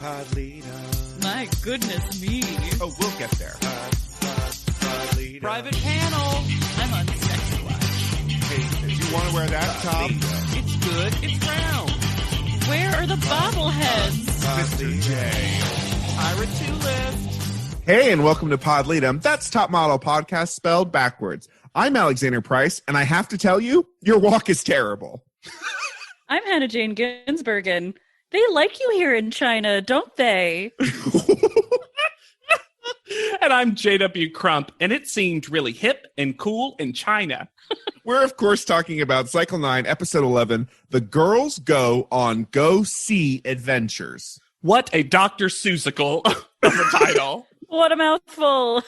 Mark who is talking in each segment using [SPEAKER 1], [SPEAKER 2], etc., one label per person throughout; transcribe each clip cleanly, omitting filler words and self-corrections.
[SPEAKER 1] Pod leader.
[SPEAKER 2] My goodness me.
[SPEAKER 3] Oh, we'll get there.
[SPEAKER 1] Pod leader.
[SPEAKER 2] Private panel. I'm on Sex Watch.
[SPEAKER 3] Hey, do you want to wear that top?
[SPEAKER 2] It's good. It's round. Where are the bobbleheads?
[SPEAKER 3] Mr. J.
[SPEAKER 2] Ira Tulip.
[SPEAKER 3] Hey, and welcome to Pod Lead'em. That's Top Model Podcast spelled backwards. I'm Alexander Price, and I have to tell you, your walk is terrible.
[SPEAKER 2] I'm Hannah Jane Ginsburg, and they like you here in China, don't they?
[SPEAKER 4] And I'm JW Crump, and it seemed really hip and cool in China.
[SPEAKER 3] We're, of course, talking about Cycle 9, Episode 11, The Girls Go on Go See Adventures.
[SPEAKER 4] What a Dr. Seussical of a title.
[SPEAKER 2] What a mouthful.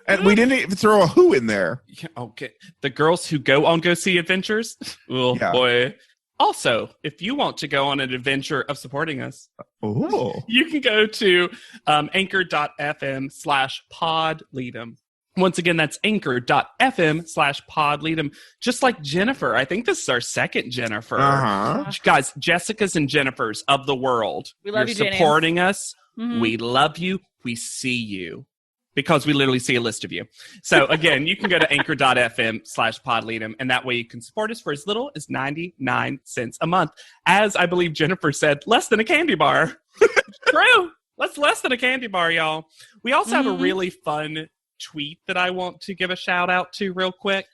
[SPEAKER 3] And we didn't even throw a who in there.
[SPEAKER 4] Yeah, okay. The girls who go on Go See Adventures? Oh,
[SPEAKER 3] Yeah.
[SPEAKER 4] boy. Also, if you want to go on an adventure of supporting us,
[SPEAKER 3] Oh.
[SPEAKER 4] you can go to anchor.fm/podleadem. Once again, that's anchor.fm/podleadem. Just like Jennifer. I think this is our second Jennifer.
[SPEAKER 3] Uh-huh.
[SPEAKER 4] Guys, Jessica's and Jennifer's of the world.
[SPEAKER 2] We love
[SPEAKER 4] You're
[SPEAKER 2] you, Jane Ann.
[SPEAKER 4] supporting us.
[SPEAKER 2] Mhm.
[SPEAKER 4] We love you. We see you. Because we literally see a list of you. So again, you can go to anchor.fm/podleadem, and that way you can support us for as little as 99 cents a month. As I believe Jennifer said, less than a candy bar. True. That's less than a candy bar, y'all. We also have a really fun tweet that I want to give a shout out to real quick.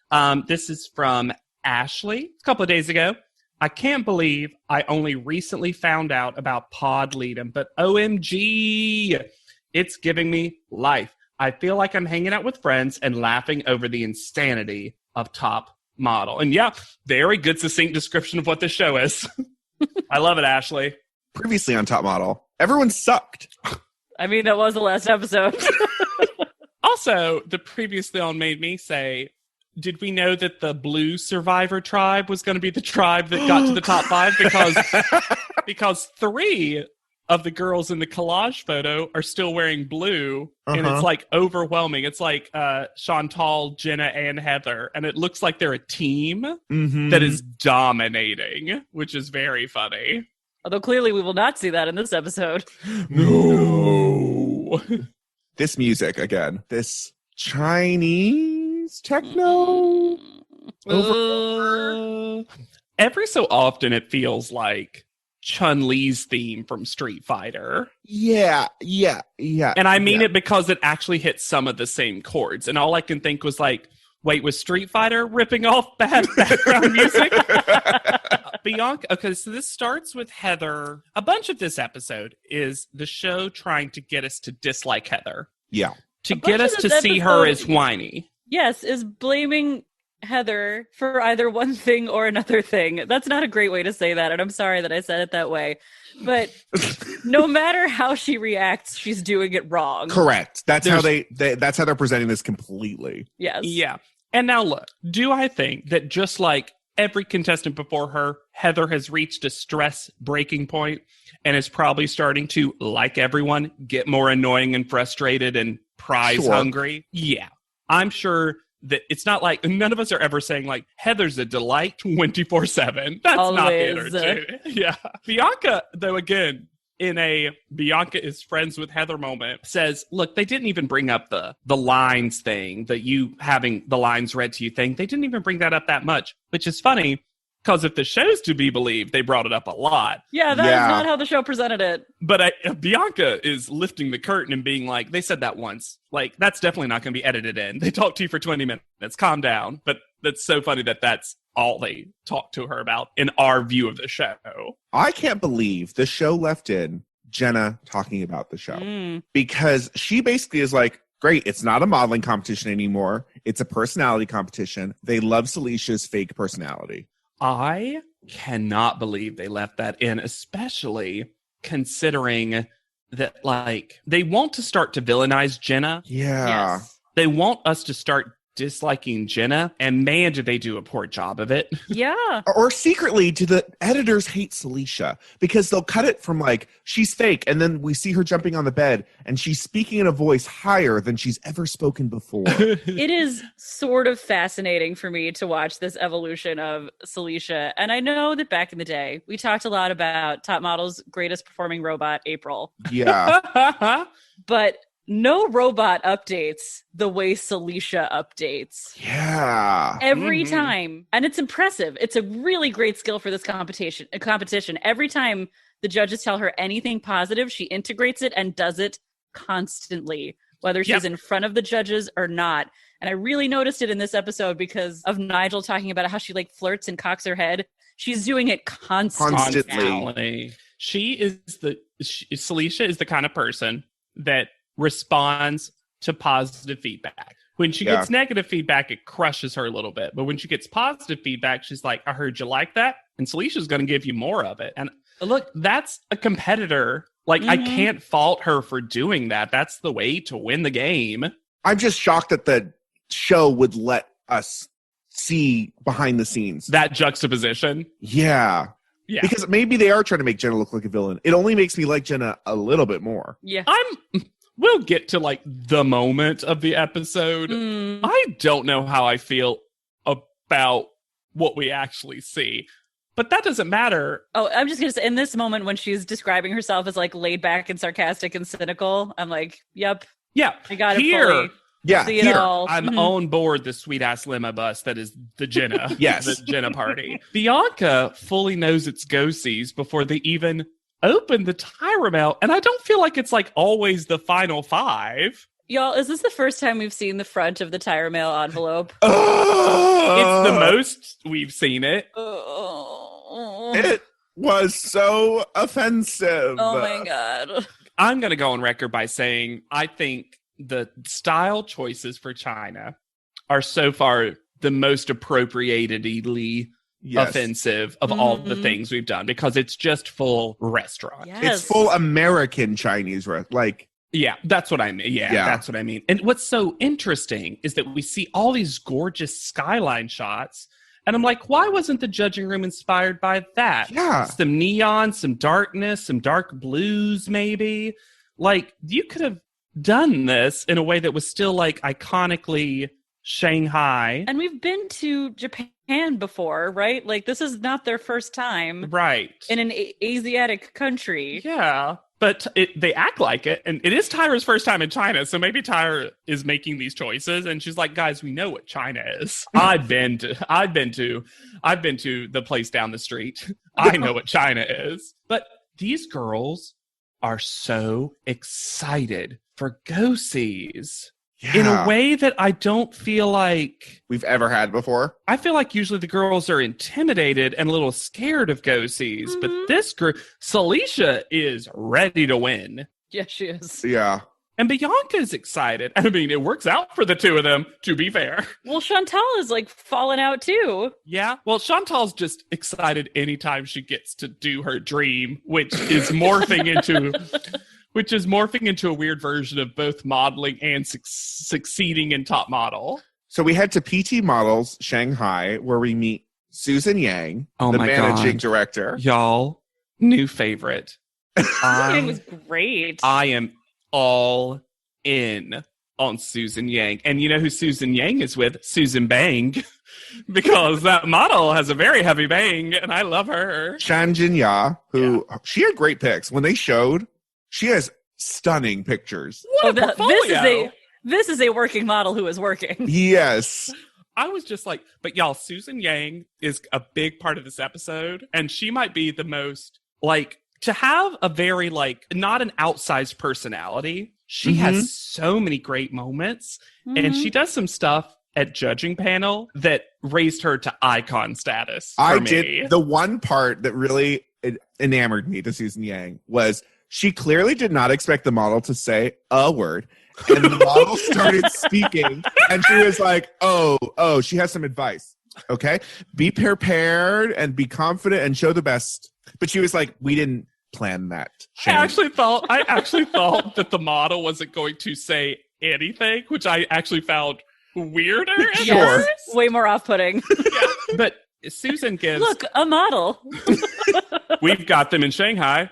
[SPEAKER 4] This is from Ashley a couple of days ago. I can't believe I only recently found out about Pod Lead'em, but OMG, it's giving me life. I feel like I'm hanging out with friends and laughing over the insanity of Top Model. And yeah, very good succinct description of what this show is. I love it, Ashley.
[SPEAKER 3] Previously on Top Model, everyone sucked.
[SPEAKER 2] I mean, that was the last episode.
[SPEAKER 4] Also, the previously on made me say, did we know that the blue survivor tribe was going to be the tribe that got to the top 5? Because 3 of the girls in the collage photo are still wearing blue, and it's like overwhelming. It's like Chantal, Jenna, and Heather, and it looks like they're a team that is dominating, which is very funny.
[SPEAKER 2] Although clearly we will not see that in this episode.
[SPEAKER 4] No.
[SPEAKER 3] This music, again, this Chinese techno.
[SPEAKER 4] Every so often it feels like Chun-Li's theme from Street Fighter.
[SPEAKER 3] Yeah.
[SPEAKER 4] And I mean it because it actually hits some of the same chords. And all I can think was like, wait, was Street Fighter ripping off bad background music? Bianca, okay, so this starts with Heather. A bunch of this episode is the show trying to get us to dislike Heather.
[SPEAKER 3] Yeah.
[SPEAKER 4] To get us to see her as whiny.
[SPEAKER 2] Yes, is blaming Heather for either one thing or another thing. That's not a great way to say that, and I'm sorry that I said it that way. But no matter how she reacts, she's doing it wrong.
[SPEAKER 3] Correct. That's how that's how they're presenting this completely.
[SPEAKER 2] Yes.
[SPEAKER 4] Yeah. And now look, do I think that just like every contestant before her, Heather has reached a stress breaking point and is probably starting to, like everyone, get more annoying and frustrated and prize hungry? Yeah. I'm sure that it's not like, none of us are ever saying like, Heather's a delight 24/7. That's
[SPEAKER 2] Always.
[SPEAKER 4] not the energy. Yeah. Bianca, though, again, in a Bianca is friends with Heather moment, says, look, they didn't even bring up the lines thing, that you having the lines read to you thing. They didn't even bring that up that much, which is funny because if the show's to be believed, they brought it up a lot.
[SPEAKER 2] Yeah, that is not how the show presented it.
[SPEAKER 4] But Bianca is lifting the curtain and being like, they said that once. Like, that's definitely not going to be edited in. They talked to you for 20 minutes. Calm down. But that's so funny that that's all they talked to her about in our view of the show.
[SPEAKER 3] I can't believe the show left in Jenna talking about the show. Because she basically is like, great, it's not a modeling competition anymore. It's a personality competition. They love Celicia's fake personality.
[SPEAKER 4] I cannot believe they left that in, especially considering that, like, they want to start to villainize Jenna.
[SPEAKER 3] Yeah.
[SPEAKER 2] Yes.
[SPEAKER 4] They want us to start disliking Jenna, and man, did they do a poor job of it.
[SPEAKER 2] Yeah.
[SPEAKER 3] Or secretly, do the editors hate Celicia? Because they'll cut it from like, she's fake, and then we see her jumping on the bed, and she's speaking in a voice higher than she's ever spoken before.
[SPEAKER 2] It is sort of fascinating for me to watch this evolution of Celicia. And I know that back in the day, we talked a lot about Top Model's greatest performing robot, April.
[SPEAKER 3] Yeah.
[SPEAKER 2] But no robot updates the way Celicia updates.
[SPEAKER 3] Yeah.
[SPEAKER 2] Every time. And it's impressive. It's a really great skill for this competition. Every time the judges tell her anything positive, she integrates it and does it constantly, whether she's in front of the judges or not. And I really noticed it in this episode because of Nigel talking about how she like flirts and cocks her head. She's doing it constantly.
[SPEAKER 4] Celicia is the kind of person that responds to positive feedback. When she gets negative feedback, it crushes her a little bit. But when she gets positive feedback, she's like, I heard you like that. And Celicia's going to give you more of it. And look, that's a competitor. Like, I can't fault her for doing that. That's the way to win the game.
[SPEAKER 3] I'm just shocked that the show would let us see behind the scenes.
[SPEAKER 4] That juxtaposition.
[SPEAKER 3] Yeah.
[SPEAKER 4] Yeah.
[SPEAKER 3] Because maybe they are trying to make Jenna look like a villain. It only makes me like Jenna a little bit more.
[SPEAKER 2] Yeah.
[SPEAKER 4] We'll get to like the moment of the episode. I don't know how I feel about what we actually see, but that doesn't matter.
[SPEAKER 2] Oh, I'm just going to say, in this moment when she's describing herself as like laid back and sarcastic and cynical, I'm like, yep.
[SPEAKER 4] Yeah.
[SPEAKER 2] I got it
[SPEAKER 4] here.
[SPEAKER 2] fully.
[SPEAKER 3] Yeah,
[SPEAKER 2] See it all.
[SPEAKER 4] I'm on board the sweet ass limo bus that is the Jenna.
[SPEAKER 3] Yes.
[SPEAKER 4] The Jenna party. Bianca fully knows it's go-sees before they even open the Tyra mail. And I don't feel like it's like always the final five.
[SPEAKER 2] Y'all, is this the first time we've seen the front of the Tyra mail envelope?
[SPEAKER 4] It's the most we've seen it.
[SPEAKER 3] It was so offensive.
[SPEAKER 2] Oh my God.
[SPEAKER 4] I'm going to go on record by saying I think the style choices for China are so far the most appropriatedly offensive of all the things we've done, because it's just full restaurant.
[SPEAKER 2] Yes.
[SPEAKER 3] It's full American Chinese like.
[SPEAKER 4] Yeah, that's what I mean. Yeah, that's what I mean. And what's so interesting is that we see all these gorgeous skyline shots, and I'm like, why wasn't the judging room inspired by that?
[SPEAKER 3] Yeah.
[SPEAKER 4] Some neon, some darkness, some dark blues, maybe. Like, you could have done this in a way that was still like iconically Shanghai.
[SPEAKER 2] And we've been to Japan before, right? Like, this is not their first time.
[SPEAKER 4] Right.
[SPEAKER 2] In an Asiatic country.
[SPEAKER 4] Yeah. But they act like it, and it is Tyra's first time in China, so maybe Tyra is making these choices, and she's like, "Guys, we know what China is. I've been to the place down the street. I know what China is." But these girls are so excited for go-sees in a way that I don't feel like
[SPEAKER 3] we've ever had before.
[SPEAKER 4] I feel like usually the girls are intimidated and a little scared of go-sees, but this girl, Celicia, is ready to win.
[SPEAKER 2] Yes, she is.
[SPEAKER 3] Yeah.
[SPEAKER 4] And Bianca is excited. I mean, it works out for the two of them, to be fair.
[SPEAKER 2] Well, Chantal is like falling out too.
[SPEAKER 4] Yeah. Well, Chantal's just excited anytime she gets to do her dream, which is morphing into a weird version of both modeling and succeeding in Top Model.
[SPEAKER 3] So we head to PT Models Shanghai, where we meet Susan Yang, the managing director.
[SPEAKER 4] Y'all, new favorite.
[SPEAKER 2] Susan was great.
[SPEAKER 4] I am all in on Susan Yang. And you know who Susan Yang is with? Susan Bang. Because that model has a very heavy bang, and I love her.
[SPEAKER 3] Shan Jinya, who she had great pics. When they showed, she has stunning pictures.
[SPEAKER 4] What a portfolio.
[SPEAKER 2] This is a working model who is working.
[SPEAKER 3] Yes.
[SPEAKER 4] I was just like, but y'all, Susan Yang is a big part of this episode, and she might be the most, like, to have a very, like, not an outsized personality. She has so many great moments, and she does some stuff at judging panel that raised her to icon status for me.
[SPEAKER 3] Did. The one part that really enamored me to Susan Yang was she clearly did not expect the model to say a word. And the model started speaking, and she was like, oh, she has some advice. Okay? Be prepared and be confident and show the best. But she was like, we didn't plan that.
[SPEAKER 4] I actually thought that the model wasn't going to say anything, which I actually found weirder.
[SPEAKER 3] Sure.
[SPEAKER 2] Way more off-putting.
[SPEAKER 4] But Susan gives...
[SPEAKER 2] Look, a model.
[SPEAKER 4] We've got them in Shanghai.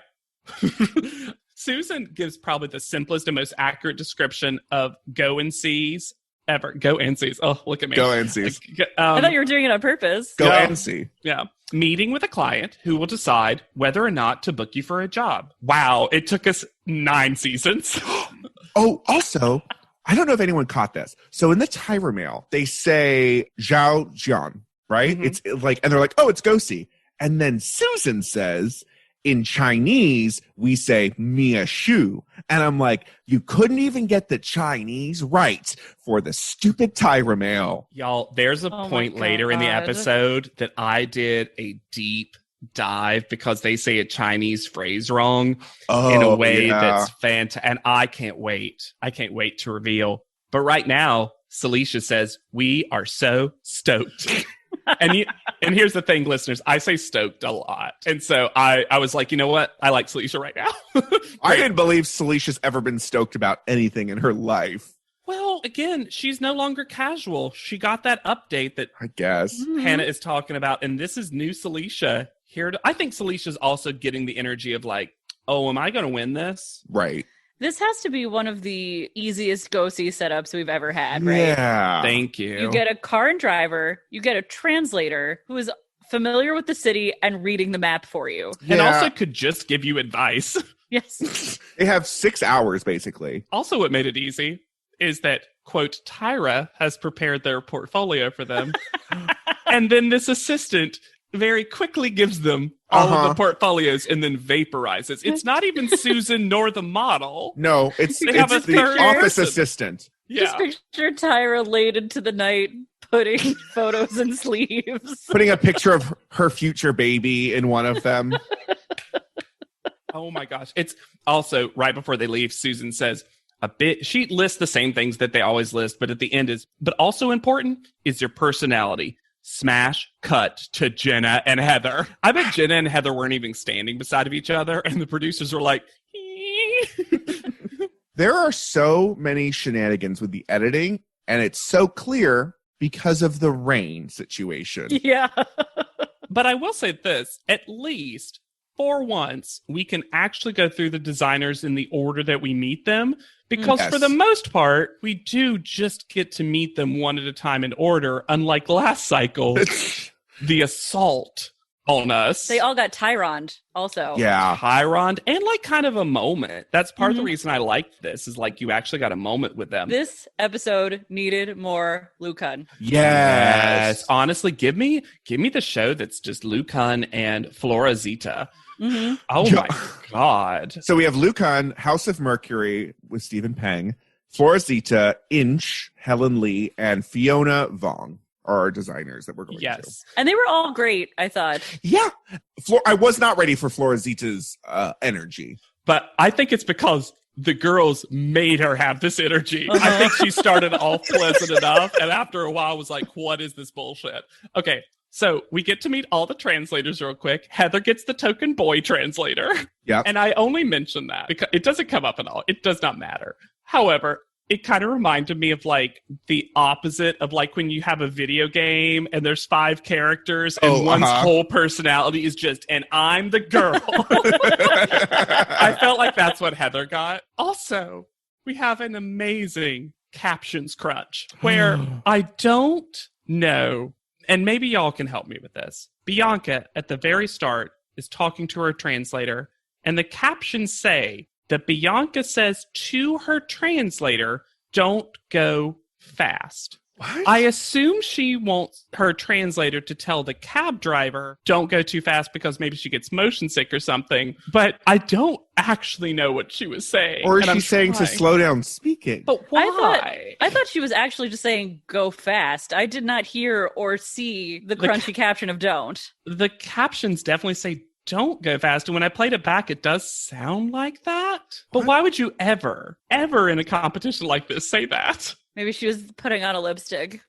[SPEAKER 4] Susan gives probably the simplest and most accurate description of Go and Sees ever. Go and Sees. Oh, look at me.
[SPEAKER 3] Go and Sees.
[SPEAKER 2] I thought you were doing it on purpose.
[SPEAKER 3] Go
[SPEAKER 4] No.
[SPEAKER 3] and see.
[SPEAKER 4] Yeah. Meeting with a client who will decide whether or not to book you for a job. Wow. It took us 9 seasons.
[SPEAKER 3] Oh, also, I don't know if anyone caught this. So in the Tyra mail, they say Zhao Jian, right?
[SPEAKER 4] Mhm.
[SPEAKER 3] It's like, and they're like, oh, it's go see. And then Susan says, in Chinese, we say Mia Shu. And I'm like, you couldn't even get the Chinese right for the stupid Tyra mail.
[SPEAKER 4] Y'all, there's a
[SPEAKER 2] Oh my
[SPEAKER 4] point later in the
[SPEAKER 2] God.
[SPEAKER 4] episode that I did a deep dive because they say a Chinese phrase wrong in a way that's fantastic. And I can't wait. I can't wait to reveal. But right now, Celicia says, we are so stoked. And here's the thing, listeners, I say stoked a lot. And so I was like, you know what? I like Celicia right now.
[SPEAKER 3] I didn't believe Celicia's ever been stoked about anything in her life,
[SPEAKER 4] Well, again, she's no longer casual. She got that update that
[SPEAKER 3] I guess.
[SPEAKER 4] Hannah is talking about. And this is new Celicia here. I think Celicia's also getting the energy of like, oh, am I going to win this?
[SPEAKER 3] Right.
[SPEAKER 2] This has to be one of the easiest go-see setups we've ever had, right?
[SPEAKER 3] Yeah.
[SPEAKER 4] Thank you.
[SPEAKER 2] You get a car and driver, you get a translator who is familiar with the city and reading the map for you.
[SPEAKER 4] And
[SPEAKER 3] Yeah.
[SPEAKER 4] also could just give you advice.
[SPEAKER 2] Yes.
[SPEAKER 3] They have 6 hours, basically.
[SPEAKER 4] Also, what made it easy is that, quote, Tyra has prepared their portfolio for them. And then this assistant very quickly gives them all of the portfolios and then vaporizes. It's not even Susan nor the model.
[SPEAKER 3] No, it's
[SPEAKER 4] They have
[SPEAKER 3] it's
[SPEAKER 4] a
[SPEAKER 3] the
[SPEAKER 4] third
[SPEAKER 3] office
[SPEAKER 4] person.
[SPEAKER 3] assistant.
[SPEAKER 2] Just picture Tyra late into the night putting photos in sleeves.
[SPEAKER 3] Putting a picture of her future baby in one of them.
[SPEAKER 4] Oh my gosh. It's also right before they leave, Susan says she lists the same things that they always list, but at the end but also important is your personality. Smash cut to Jenna and Heather. I bet Jenna and Heather weren't even standing beside of each other, and the producers were like,
[SPEAKER 3] There are so many shenanigans with the editing, and it's so clear because of the rain situation.
[SPEAKER 2] Yeah.
[SPEAKER 4] But I will say this, at least for once, we can actually go through the designers in the order that we meet them, because
[SPEAKER 3] Yes.
[SPEAKER 4] for the most part, we do just get to meet them one at a time in order, unlike last cycle, the assault on us.
[SPEAKER 2] They all got Tyroned also.
[SPEAKER 3] Yeah.
[SPEAKER 4] Chiron and like kind of a moment. That's part of the reason I liked this is like you actually got a moment with them.
[SPEAKER 2] This episode needed more Lucan.
[SPEAKER 3] Yes.
[SPEAKER 4] Honestly, give me the show that's just Lucan and Flora Zeta.
[SPEAKER 2] Mm-hmm.
[SPEAKER 4] Oh
[SPEAKER 3] Yeah.
[SPEAKER 4] my God.
[SPEAKER 3] So we have Lucan, House of Mercury with Stephen Peng, Flora Zeta, Inch, Helen Lee, and Fiona Vong are our designers that we're going to.
[SPEAKER 4] Yes.
[SPEAKER 2] And they were all great, I thought.
[SPEAKER 3] Yeah. I was not ready for Flora Zeta's energy.
[SPEAKER 4] But I think it's because the girls made her have this energy. I think she started off pleasant enough, and after a while was like, what is this bullshit? Okay, so we get to meet all the translators real quick. Heather gets the token boy translator.
[SPEAKER 3] Yep.
[SPEAKER 4] And I only mention that because it doesn't come up at all. It does not matter. However, it kind of reminded me of like the opposite of like when you have a video game and there's 5 characters and one's whole personality is just, and I'm the girl. I felt like that's what Heather got. Also, we have an amazing captions crunch where I don't know, and maybe y'all can help me with this. Bianca at the very start is talking to her translator, and the captions say that Bianca says to her translator, don't go fast.
[SPEAKER 3] What?
[SPEAKER 4] I assume she wants her translator to tell the cab driver, don't go too fast because maybe she gets motion sick or something. But I don't actually know what she was saying.
[SPEAKER 3] Or is
[SPEAKER 4] and I'm
[SPEAKER 3] she saying to
[SPEAKER 4] trying.
[SPEAKER 3] slow down speaking?
[SPEAKER 4] But why?
[SPEAKER 2] I thought she was actually just saying go fast. I did not hear or see the crunchy caption of don't.
[SPEAKER 4] The captions definitely say don't go fast. And when I played it back, it does sound like that. But why would you ever in a competition like this say that?
[SPEAKER 2] Maybe she was putting on a lipstick.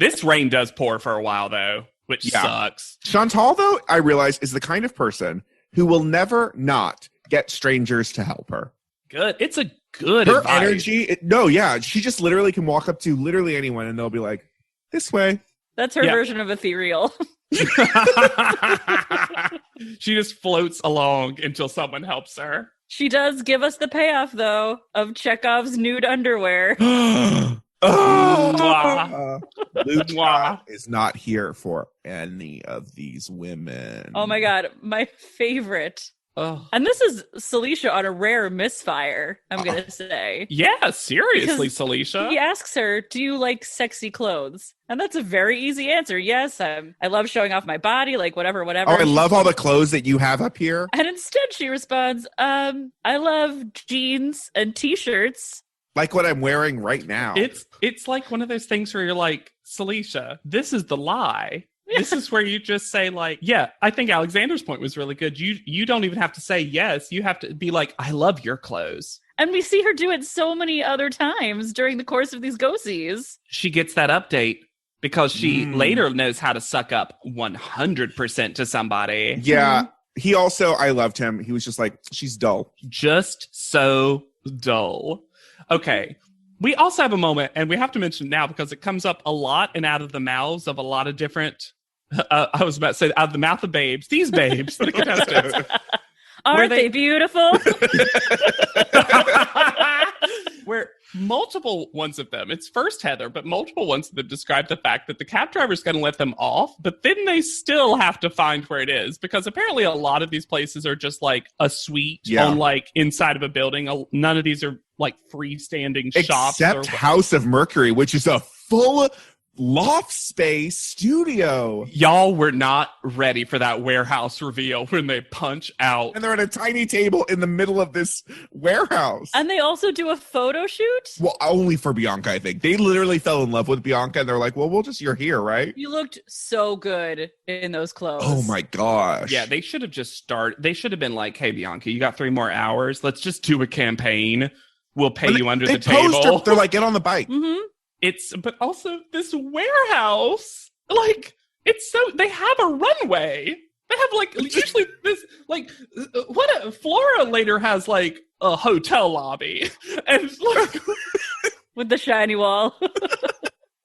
[SPEAKER 4] This rain does pour for a while, though, which sucks.
[SPEAKER 3] Chantal, though, I realize, is the kind of person who will never not get strangers to help her.
[SPEAKER 4] Good. It's a good
[SPEAKER 3] Her
[SPEAKER 4] advice.
[SPEAKER 3] energy, she just literally can walk up to literally anyone and they'll be like, this way.
[SPEAKER 2] That's her version of ethereal.
[SPEAKER 4] She just floats along until someone helps her.
[SPEAKER 2] She does give us the payoff, though, of Chekhov's nude underwear.
[SPEAKER 4] Mwah.
[SPEAKER 3] Luke
[SPEAKER 4] Mwah.
[SPEAKER 3] is not here for any of these women.
[SPEAKER 2] Oh my god, my favorite.
[SPEAKER 4] Oh.
[SPEAKER 2] And this is Celicia on a rare misfire, I'm going to say.
[SPEAKER 4] Yeah, seriously,
[SPEAKER 2] Because
[SPEAKER 4] Celicia.
[SPEAKER 2] He asks her, do you like sexy clothes? And that's a very easy answer. Yes, I love showing off my body, like whatever.
[SPEAKER 3] Oh, I love all the clothes that you have up here.
[SPEAKER 2] And instead she responds, I love jeans and t-shirts.
[SPEAKER 3] Like what I'm wearing right now.
[SPEAKER 4] It's like one of those things where you're like, Celicia, this is the lie. This is where you just say, like, yeah, I think Alexander's point was really good. You don't even have to say yes. You have to be like, I love your clothes.
[SPEAKER 2] And we see her do it so many other times during the course of these go-sees.
[SPEAKER 4] She gets that update because she later knows how to suck up 100% to somebody.
[SPEAKER 3] Yeah. He also, I loved him. He was just like, she's dull.
[SPEAKER 4] Just so dull. Okay. We also have a moment, and we have to mention now because it comes up a lot and out of the mouths of a lot of different, I was about to say, out of the mouth of babes. These babes, the contestants.
[SPEAKER 2] Aren't they beautiful?
[SPEAKER 4] Where multiple ones of them, it's first Heather, but multiple ones of them describe the fact that the cab driver is going to let them off, but then they still have to find where it is because apparently a lot of these places are just like a suite on like inside of a building. None of these are like freestanding shops.
[SPEAKER 3] Except House of Mercury, which is a full loft space studio.
[SPEAKER 4] Y'all were not ready for that warehouse reveal when they punch out.
[SPEAKER 3] And they're at a tiny table in the middle of this warehouse.
[SPEAKER 2] And they also do a photo shoot?
[SPEAKER 3] Well, only for Bianca, I think. They literally fell in love with Bianca and they're like, well, you're here, right?
[SPEAKER 2] You looked so good in those clothes.
[SPEAKER 3] Oh my gosh.
[SPEAKER 4] Yeah, they should have they should have been like, hey, Bianca, you got 3 more hours. Let's just do a campaign. We'll pay you under the table.
[SPEAKER 3] They're like, get on the bike.
[SPEAKER 2] Mm-hmm.
[SPEAKER 4] But also this warehouse, like, it's so, they have a runway. They have like, usually this, like, Flora later has like a hotel lobby. And like,
[SPEAKER 2] with the shiny wall.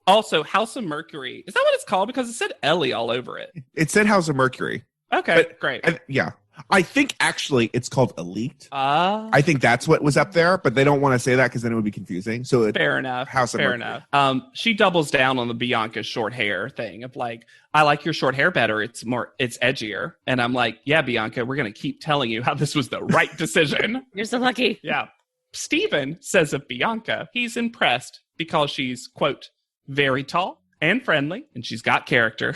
[SPEAKER 4] Also, House of Mercury. Is that what it's called? Because it said Ellie all over it.
[SPEAKER 3] It said House of Mercury.
[SPEAKER 4] Okay, great.
[SPEAKER 3] Yeah. I think actually it's called Elite.
[SPEAKER 4] I
[SPEAKER 3] I think that's what was up there, but they don't want to say that because then it would be confusing. So
[SPEAKER 4] fair enough.
[SPEAKER 3] House of
[SPEAKER 4] fair
[SPEAKER 3] Mercury.
[SPEAKER 4] enough. She doubles down on the Bianca short hair thing of like, I like your short hair better. It's edgier. And I'm like, yeah, Bianca, we're going to keep telling you how this was the right decision.
[SPEAKER 2] You're so lucky.
[SPEAKER 4] Yeah. Steven says of Bianca, he's impressed because she's, quote, very tall and friendly, and she's got character.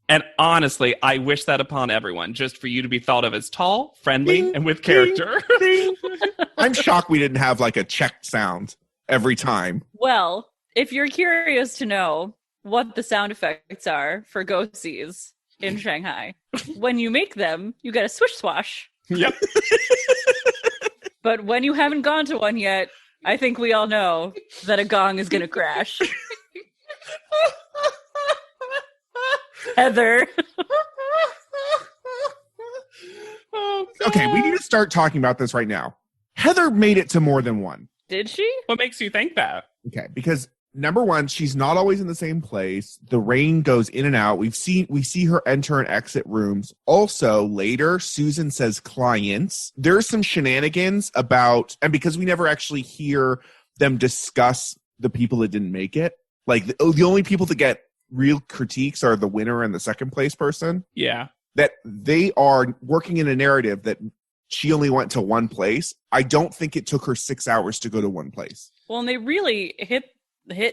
[SPEAKER 4] And honestly, I wish that upon everyone, just for you to be thought of as tall, friendly,
[SPEAKER 3] Ding,
[SPEAKER 4] and with character.
[SPEAKER 3] Ding, ding. I'm shocked we didn't have like a check sound every time.
[SPEAKER 2] Well, if you're curious to know what the sound effects are for go-sees in Shanghai, when you make them, you get a swish swash.
[SPEAKER 4] Yep.
[SPEAKER 2] But when you haven't gone to one yet, I think we all know that a gong is going to crash. Heather.
[SPEAKER 3] Okay, we need to start talking about this right now. Heather made it to more than one.
[SPEAKER 2] Did she?
[SPEAKER 4] What makes you think that?
[SPEAKER 3] Okay, because number one, she's not always in the same place. The rain goes in and out. We see her enter and exit rooms. Also, later, Susan says clients. There's some shenanigans about, and because we never actually hear them discuss the people that didn't make it, like the only people that get real critiques are the winner and the second place person.
[SPEAKER 4] Yeah.
[SPEAKER 3] That they are working in a narrative that she only went to one place. I don't think it took her 6 hours to go to one place.
[SPEAKER 2] Well, and they really hit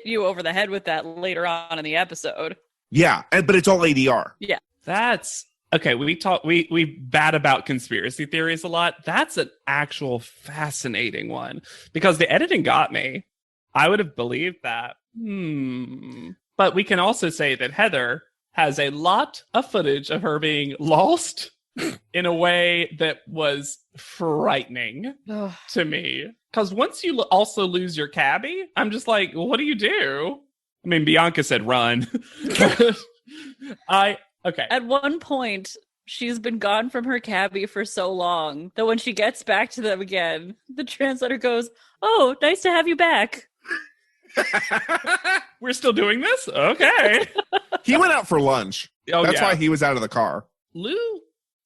[SPEAKER 2] you over the head with that later on in the episode.
[SPEAKER 3] Yeah, but it's all ADR.
[SPEAKER 2] Yeah.
[SPEAKER 4] That's okay. We bat about conspiracy theories a lot. That's an actual fascinating one because the editing got me. I would have believed that. But we can also say that Heather has a lot of footage of her being lost in a way that was frightening to me. Because once you also lose your cabbie, I'm just like, well, what do you do? I mean, Bianca said run. Okay.
[SPEAKER 2] At one point, she's been gone from her cabbie for so long that when she gets back to them again, the translator goes, "Oh, nice to have you back."
[SPEAKER 4] We're still doing this? Okay.
[SPEAKER 3] He went out for lunch.
[SPEAKER 4] Oh,
[SPEAKER 3] That's
[SPEAKER 4] yeah.
[SPEAKER 3] why he was out of the car.
[SPEAKER 4] Lou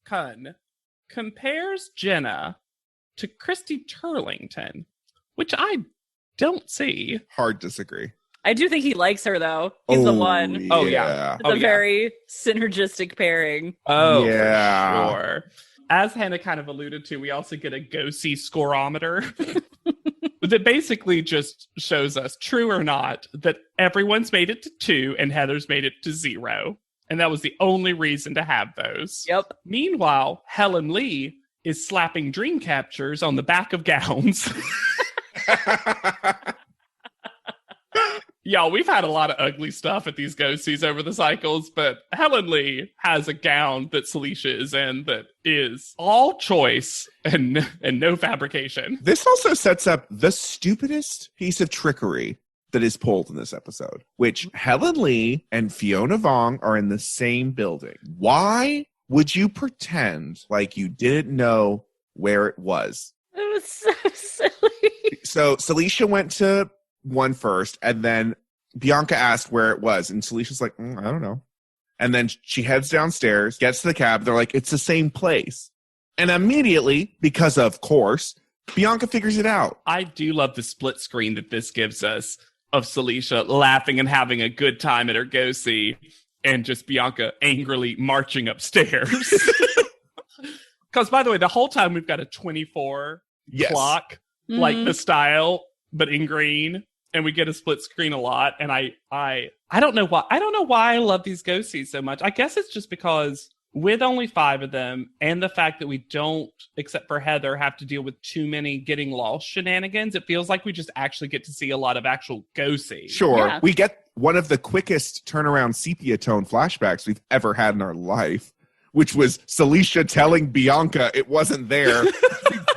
[SPEAKER 4] Kun compares Jenna to Christy Turlington, which I don't see.
[SPEAKER 3] Hard disagree.
[SPEAKER 2] I do think he likes her, though. He's the one.
[SPEAKER 4] Oh, yeah.
[SPEAKER 2] It's a very synergistic pairing.
[SPEAKER 4] Oh,
[SPEAKER 3] Yeah.
[SPEAKER 4] for sure. As Hannah kind of alluded to, we also get a go-see scoreometer that basically just shows us, true or not, that everyone's made it to 2 and Heather's made it to 0. And that was the only reason to have those.
[SPEAKER 2] Yep.
[SPEAKER 4] Meanwhile, Helen Lee is slapping dream captures on the back of gowns. Y'all, we've had a lot of ugly stuff at these go-sees over the cycles, but Helen Lee has a gown that Celicia is in that is all choice and no fabrication.
[SPEAKER 3] This also sets up the stupidest piece of trickery that is pulled in this episode, which Helen Lee and Fiona Vong are in the same building. Why would you pretend like you didn't know where it was?
[SPEAKER 2] It was so silly.
[SPEAKER 3] So Celicia went to one first, and then Bianca asked where it was, and Celicia's like, I don't know. And then she heads downstairs, gets to the cab. They're like, it's the same place. And immediately, because of course, Bianca figures it out.
[SPEAKER 4] I do love the split screen that this gives us of Celicia laughing and having a good time at her go-see, and just Bianca angrily marching upstairs. Because, by the way, the whole time we've got a 24 clock, like the style, but in green. And we get a split screen a lot. And I don't know why. I don't know why I love these go-sees so much. I guess it's just because with only 5 of them, and the fact that we don't, except for Heather, have to deal with too many getting lost shenanigans, it feels like we just actually get to see a lot of actual go-sees.
[SPEAKER 3] Sure.
[SPEAKER 2] Yeah.
[SPEAKER 3] We get one of the quickest turnaround sepia tone flashbacks we've ever had in our life, which was Celicia telling Bianca it wasn't there. We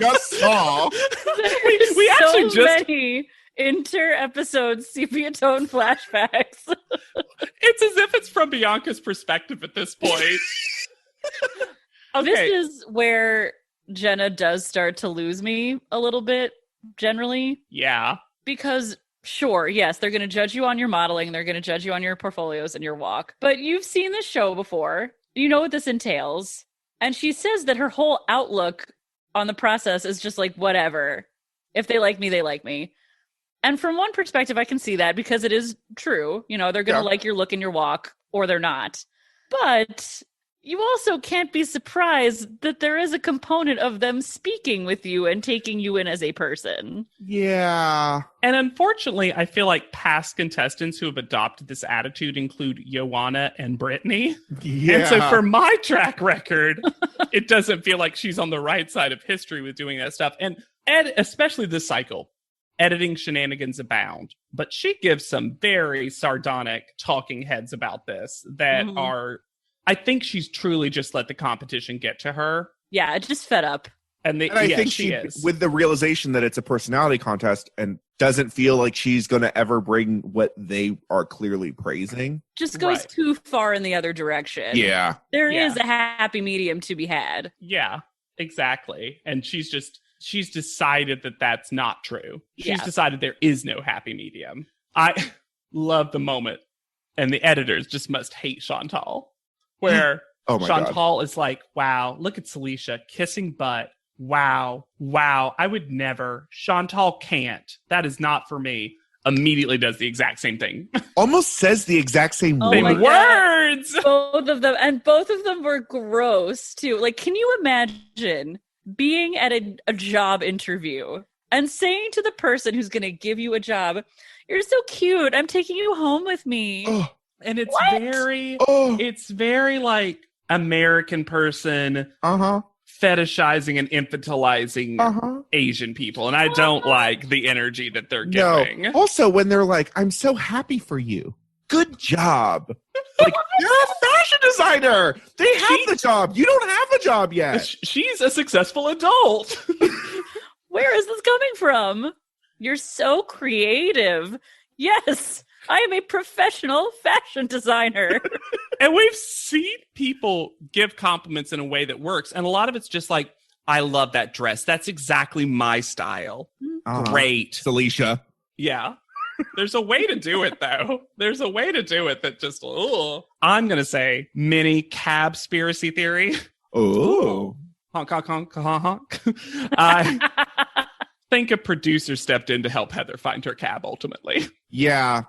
[SPEAKER 3] just saw.
[SPEAKER 4] We actually
[SPEAKER 2] so
[SPEAKER 4] just...
[SPEAKER 2] many inter-episode sepia tone flashbacks.
[SPEAKER 4] It's as if it's from Bianca's perspective at this point. Okay.
[SPEAKER 2] This is where Jenna does start to lose me a little bit, generally.
[SPEAKER 4] Yeah.
[SPEAKER 2] Because, sure, yes, they're going to judge you on your modeling, they're going to judge you on your portfolios and your walk. But you've seen this show before. You know what this entails. And she says that her whole outlook on the process is just like, whatever. If they like me, they like me. And from one perspective, I can see that because it is true. You know, they're going to like your look and your walk, or they're not. But you also can't be surprised that there is a component of them speaking with you and taking you in as a person.
[SPEAKER 3] Yeah.
[SPEAKER 4] And unfortunately, I feel like past contestants who have adopted this attitude include Joanna and Brittany.
[SPEAKER 3] Yeah.
[SPEAKER 4] And so for my track record, it doesn't feel like she's on the right side of history with doing that stuff. And especially this cycle. Editing shenanigans abound, but she gives some very sardonic talking heads about this that are, I think she's truly just let the competition get to her.
[SPEAKER 2] Yeah, just fed up.
[SPEAKER 3] And I think she is. With the realization that it's a personality contest and doesn't feel like she's going to ever bring what they are clearly praising.
[SPEAKER 2] Just goes too far in the other direction.
[SPEAKER 3] Yeah.
[SPEAKER 2] There is a happy medium to be had.
[SPEAKER 4] Yeah, exactly. And she's decided that that's not true. She's decided there is no happy medium. I love the moment, and the editors just must hate Chantal, where Chantal is like, wow, look at Celicia kissing butt. Wow, I would never. Chantal can't. That is not for me. Immediately does the exact same thing.
[SPEAKER 3] Almost says the exact same
[SPEAKER 4] words.
[SPEAKER 2] Both of them. And both of them were gross, too. Like, can you imagine being at a job interview and saying to the person who's going to give you a job, "You're so cute. I'm taking you home with me."
[SPEAKER 4] And it's it's very like American person fetishizing and infantilizing Asian people. And I don't like the energy that they're giving.
[SPEAKER 3] No. Also, when they're like, "I'm so happy for you. Good job." Like, you're a fashion designer. They have the job. You don't have a job yet.
[SPEAKER 4] She's a successful adult.
[SPEAKER 2] Where is this coming from? You're so creative. Yes. I am a professional fashion designer.
[SPEAKER 4] And we've seen people give compliments in a way that works. And a lot of it's just like, I love that dress. That's exactly my style. Great.
[SPEAKER 3] Alicia.
[SPEAKER 4] Yeah. There's a way to do it, though. There's a way to do it that just, I'm going to say mini cab-spiracy theory.
[SPEAKER 3] Oh.
[SPEAKER 4] Honk, honk, honk, honk, honk. I think a producer stepped in to help Heather find her cab, ultimately.
[SPEAKER 3] Yeah.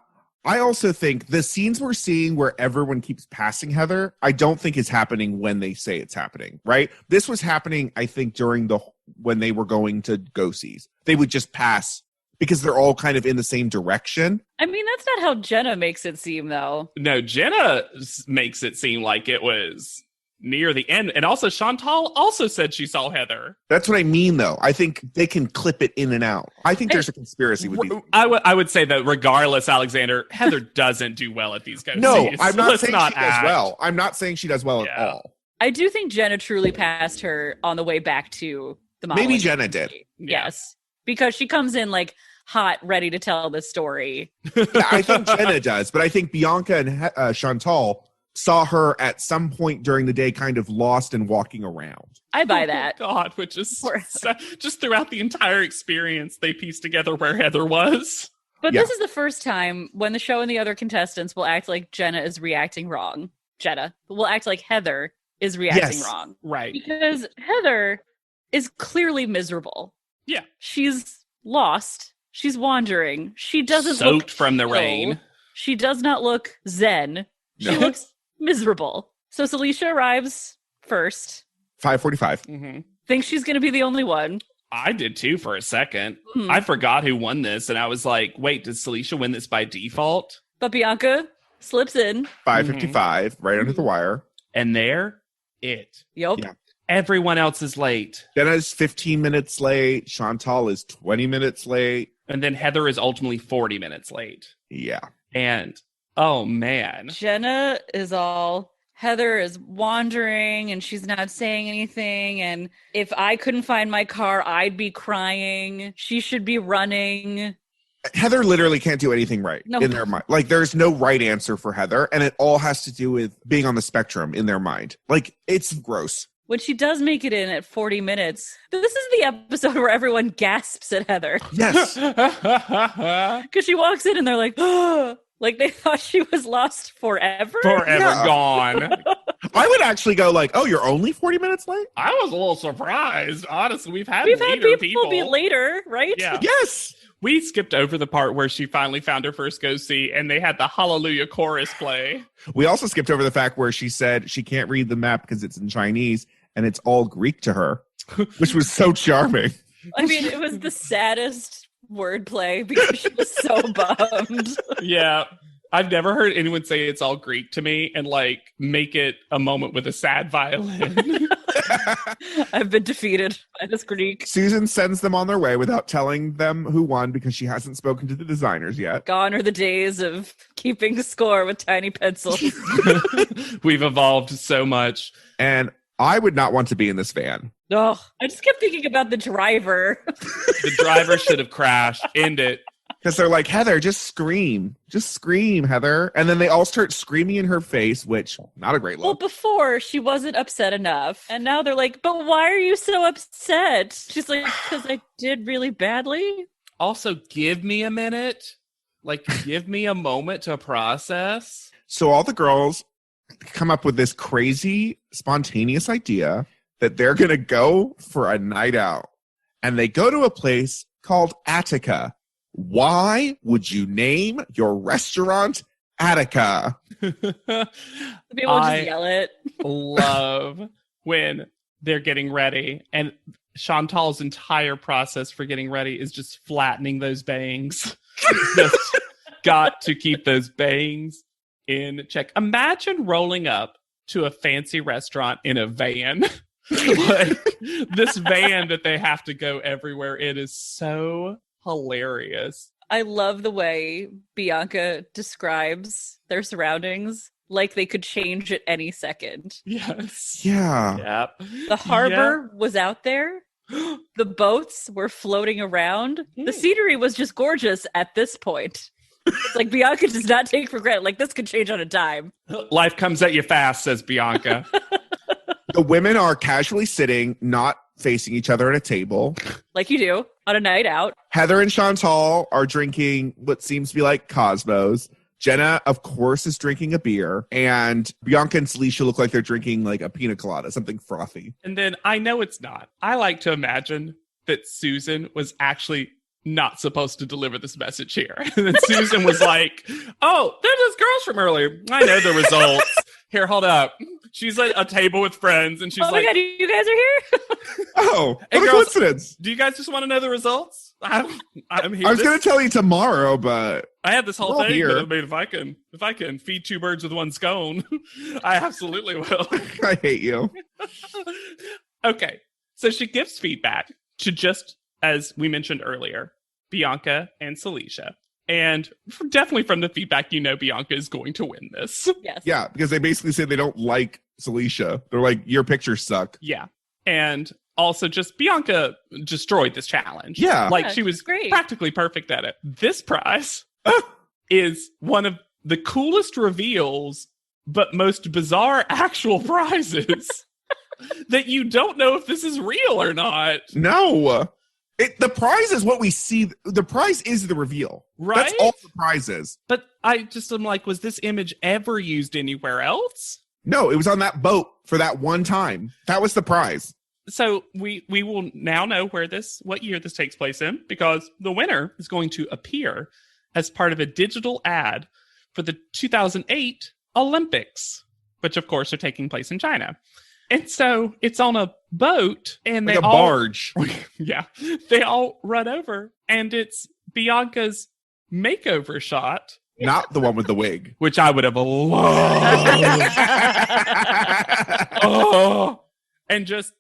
[SPEAKER 3] I also think the scenes we're seeing where everyone keeps passing Heather, I don't think is happening when they say it's happening, right? This was happening, I think, during when they were going to go-sees. They would just pass because they're all kind of in the same direction.
[SPEAKER 2] I mean, that's not how Jenna makes it seem, though.
[SPEAKER 4] No, Jenna makes it seem like it was near the end. And also, Chantal also said she saw Heather.
[SPEAKER 3] That's what I mean, though. I think they can clip it in and out. I think there's a conspiracy with these.
[SPEAKER 4] I would say that regardless, Alexander, Heather doesn't do well at these go-sees.
[SPEAKER 3] No, I'm not
[SPEAKER 4] Let's
[SPEAKER 3] saying
[SPEAKER 4] not
[SPEAKER 3] she does
[SPEAKER 4] act.
[SPEAKER 3] well. I'm not saying she does well at all.
[SPEAKER 2] I do think Jenna truly passed her on the way back to the modeling.
[SPEAKER 3] Maybe Jenna did.
[SPEAKER 2] Yes. Because she comes in like hot, ready to tell the story.
[SPEAKER 3] Yeah, I think Jenna does, but I think Bianca and Chantal saw her at some point during the day kind of lost and walking around.
[SPEAKER 2] I buy that.
[SPEAKER 4] Oh, God, which is just throughout the entire experience, they pieced together where Heather was.
[SPEAKER 2] But this is the first time when the show and the other contestants will act like Jenna is reacting wrong. Jenna will act like Heather is reacting wrong.
[SPEAKER 4] Right.
[SPEAKER 2] Because Heather is clearly miserable.
[SPEAKER 4] Yeah.
[SPEAKER 2] She's lost. She's wandering. She doesn't
[SPEAKER 4] soaked
[SPEAKER 2] look
[SPEAKER 4] from the
[SPEAKER 2] chill.
[SPEAKER 4] rain.
[SPEAKER 2] She does not look zen. She
[SPEAKER 3] No.
[SPEAKER 2] looks miserable. So Celicia arrives first.
[SPEAKER 3] 5:45.
[SPEAKER 4] Mm-hmm.
[SPEAKER 2] Thinks she's going to be the only one.
[SPEAKER 4] I did too for a second.
[SPEAKER 2] Hmm.
[SPEAKER 4] I forgot who won this, and I was like, wait, did Celicia win this by default?
[SPEAKER 2] But Bianca slips in.
[SPEAKER 3] 5:55, right under the wire.
[SPEAKER 4] And there, it.
[SPEAKER 2] Yup.
[SPEAKER 3] Yeah.
[SPEAKER 4] Everyone else is late.
[SPEAKER 3] Jenna's 15 minutes late. Chantal is 20 minutes late.
[SPEAKER 4] And then Heather is ultimately 40 minutes late.
[SPEAKER 3] Yeah.
[SPEAKER 4] And, oh man.
[SPEAKER 2] Jenna is all, Heather is wandering and she's not saying anything. And if I couldn't find my car, I'd be crying. She should be running.
[SPEAKER 3] Heather literally can't do anything right in their mind. Like, there's no right answer for Heather, and it all has to do with being on the spectrum in their mind. Like, it's gross.
[SPEAKER 2] When she does make it in at 40 minutes, this is the episode where everyone gasps at Heather.
[SPEAKER 3] Yes.
[SPEAKER 2] Because she walks in and they're like, oh, like they thought she was lost forever.
[SPEAKER 4] Gone.
[SPEAKER 3] I would actually go like, oh, you're only 40 minutes late?
[SPEAKER 4] I was a little surprised. Honestly, we've had
[SPEAKER 2] people be later, right?
[SPEAKER 4] Yeah.
[SPEAKER 3] Yes.
[SPEAKER 4] We skipped over the part where she finally found her first go-see and they had the Hallelujah chorus play.
[SPEAKER 3] We also skipped over the fact where she said she can't read the map because it's in Chinese and it's all Greek to her, which was so charming.
[SPEAKER 2] I mean, it was the saddest wordplay because she was so bummed.
[SPEAKER 4] Yeah. I've never heard anyone say it's all Greek to me and like make it a moment with a sad violin.
[SPEAKER 2] I've been defeated by this Greek.
[SPEAKER 3] Susan sends them on their way without telling them who won because she hasn't spoken to the designers yet.
[SPEAKER 2] Gone are the days of keeping score with tiny pencils.
[SPEAKER 4] We've evolved so much.
[SPEAKER 3] And I would not want to be in this van.
[SPEAKER 2] Oh, I just kept thinking about the driver.
[SPEAKER 4] The driver should have crashed. End it.
[SPEAKER 3] Because they're like, Heather, just scream. Just scream, Heather. And then they all start screaming in her face, which, not a great
[SPEAKER 2] Well,
[SPEAKER 3] look.
[SPEAKER 2] before she wasn't upset enough. And now they're like, but why are you so upset? She's like, because I did really badly.
[SPEAKER 4] Also, give me a minute. Like, give me a moment to process.
[SPEAKER 3] So all the girls come up with this crazy, spontaneous idea that they're going to go for a night out. And they go to a place called Attica. Why would you name your restaurant Attica?
[SPEAKER 2] People just yell it.
[SPEAKER 4] Love when they're getting ready and Chantal's entire process for getting ready is just flattening those bangs. Just got to keep those bangs in check. Imagine rolling up to a fancy restaurant in a van. Like, this van that they have to go everywhere. It is so hilarious.
[SPEAKER 2] I love the way Bianca describes their surroundings like they could change at any second.
[SPEAKER 4] Yes.
[SPEAKER 3] Yeah.
[SPEAKER 4] Yep.
[SPEAKER 2] The harbor was out there. The boats were floating around. The scenery was just gorgeous at this point. It's like Bianca does not take for granted. Like, this could change on a dime.
[SPEAKER 4] Life comes at you fast, says Bianca.
[SPEAKER 3] The women are casually sitting, not facing each other at a table.
[SPEAKER 2] Like you do on a night out.
[SPEAKER 3] Heather and Chantal are drinking what seems to be like Cosmos. Jenna, of course, is drinking a beer. And Bianca and Celicia look like they're drinking like a pina colada, something frothy.
[SPEAKER 4] And then I know it's not. I like to imagine that Susan was actually not supposed to deliver this message here. And then Susan was like, oh, they're those girls from earlier. I know the results. Here, hold up. She's at a table with friends, and she's
[SPEAKER 2] Oh my
[SPEAKER 4] like,
[SPEAKER 2] God, you guys are here?
[SPEAKER 3] Oh,
[SPEAKER 4] Hey,
[SPEAKER 3] what a
[SPEAKER 4] girls,
[SPEAKER 3] coincidence.
[SPEAKER 4] do you guys just want to know the results? I'm here.
[SPEAKER 3] I was going to tell you tomorrow, but
[SPEAKER 4] I have this whole
[SPEAKER 3] We're all
[SPEAKER 4] thing,
[SPEAKER 3] here.
[SPEAKER 4] but I mean, if I can feed two birds with one scone, I absolutely will.
[SPEAKER 3] I hate you.
[SPEAKER 4] Okay, so she gives feedback to, just as we mentioned earlier, Bianca and Celicia. And definitely from the feedback, Bianca is going to win this.
[SPEAKER 2] Yes.
[SPEAKER 3] Yeah, because they basically say they don't like Celicia. They're like, your pictures suck.
[SPEAKER 4] Yeah. And also just Bianca destroyed this challenge.
[SPEAKER 3] Yeah.
[SPEAKER 4] Like
[SPEAKER 2] Yeah,
[SPEAKER 4] she was
[SPEAKER 2] great.
[SPEAKER 4] practically perfect at it. This prize is one of the coolest reveals, but most bizarre actual prizes that you don't know if this is real or not.
[SPEAKER 3] No. The prize is what we see. The prize is the reveal.
[SPEAKER 4] Right?
[SPEAKER 3] That's all the prize is.
[SPEAKER 4] But I just am like, was this image ever used anywhere else?
[SPEAKER 3] No, it was on that boat for that one time. That was the prize.
[SPEAKER 4] So we will now know what year this takes place in, because the winner is going to appear as part of a digital ad for the 2008 Olympics, which of course are taking place in China. And so it's on a boat, and
[SPEAKER 3] Like
[SPEAKER 4] they
[SPEAKER 3] a barge.
[SPEAKER 4] yeah, they all run over, and it's Bianca's makeover shot,
[SPEAKER 3] Not the one with the wig.
[SPEAKER 4] which I would have loved. Oh, and just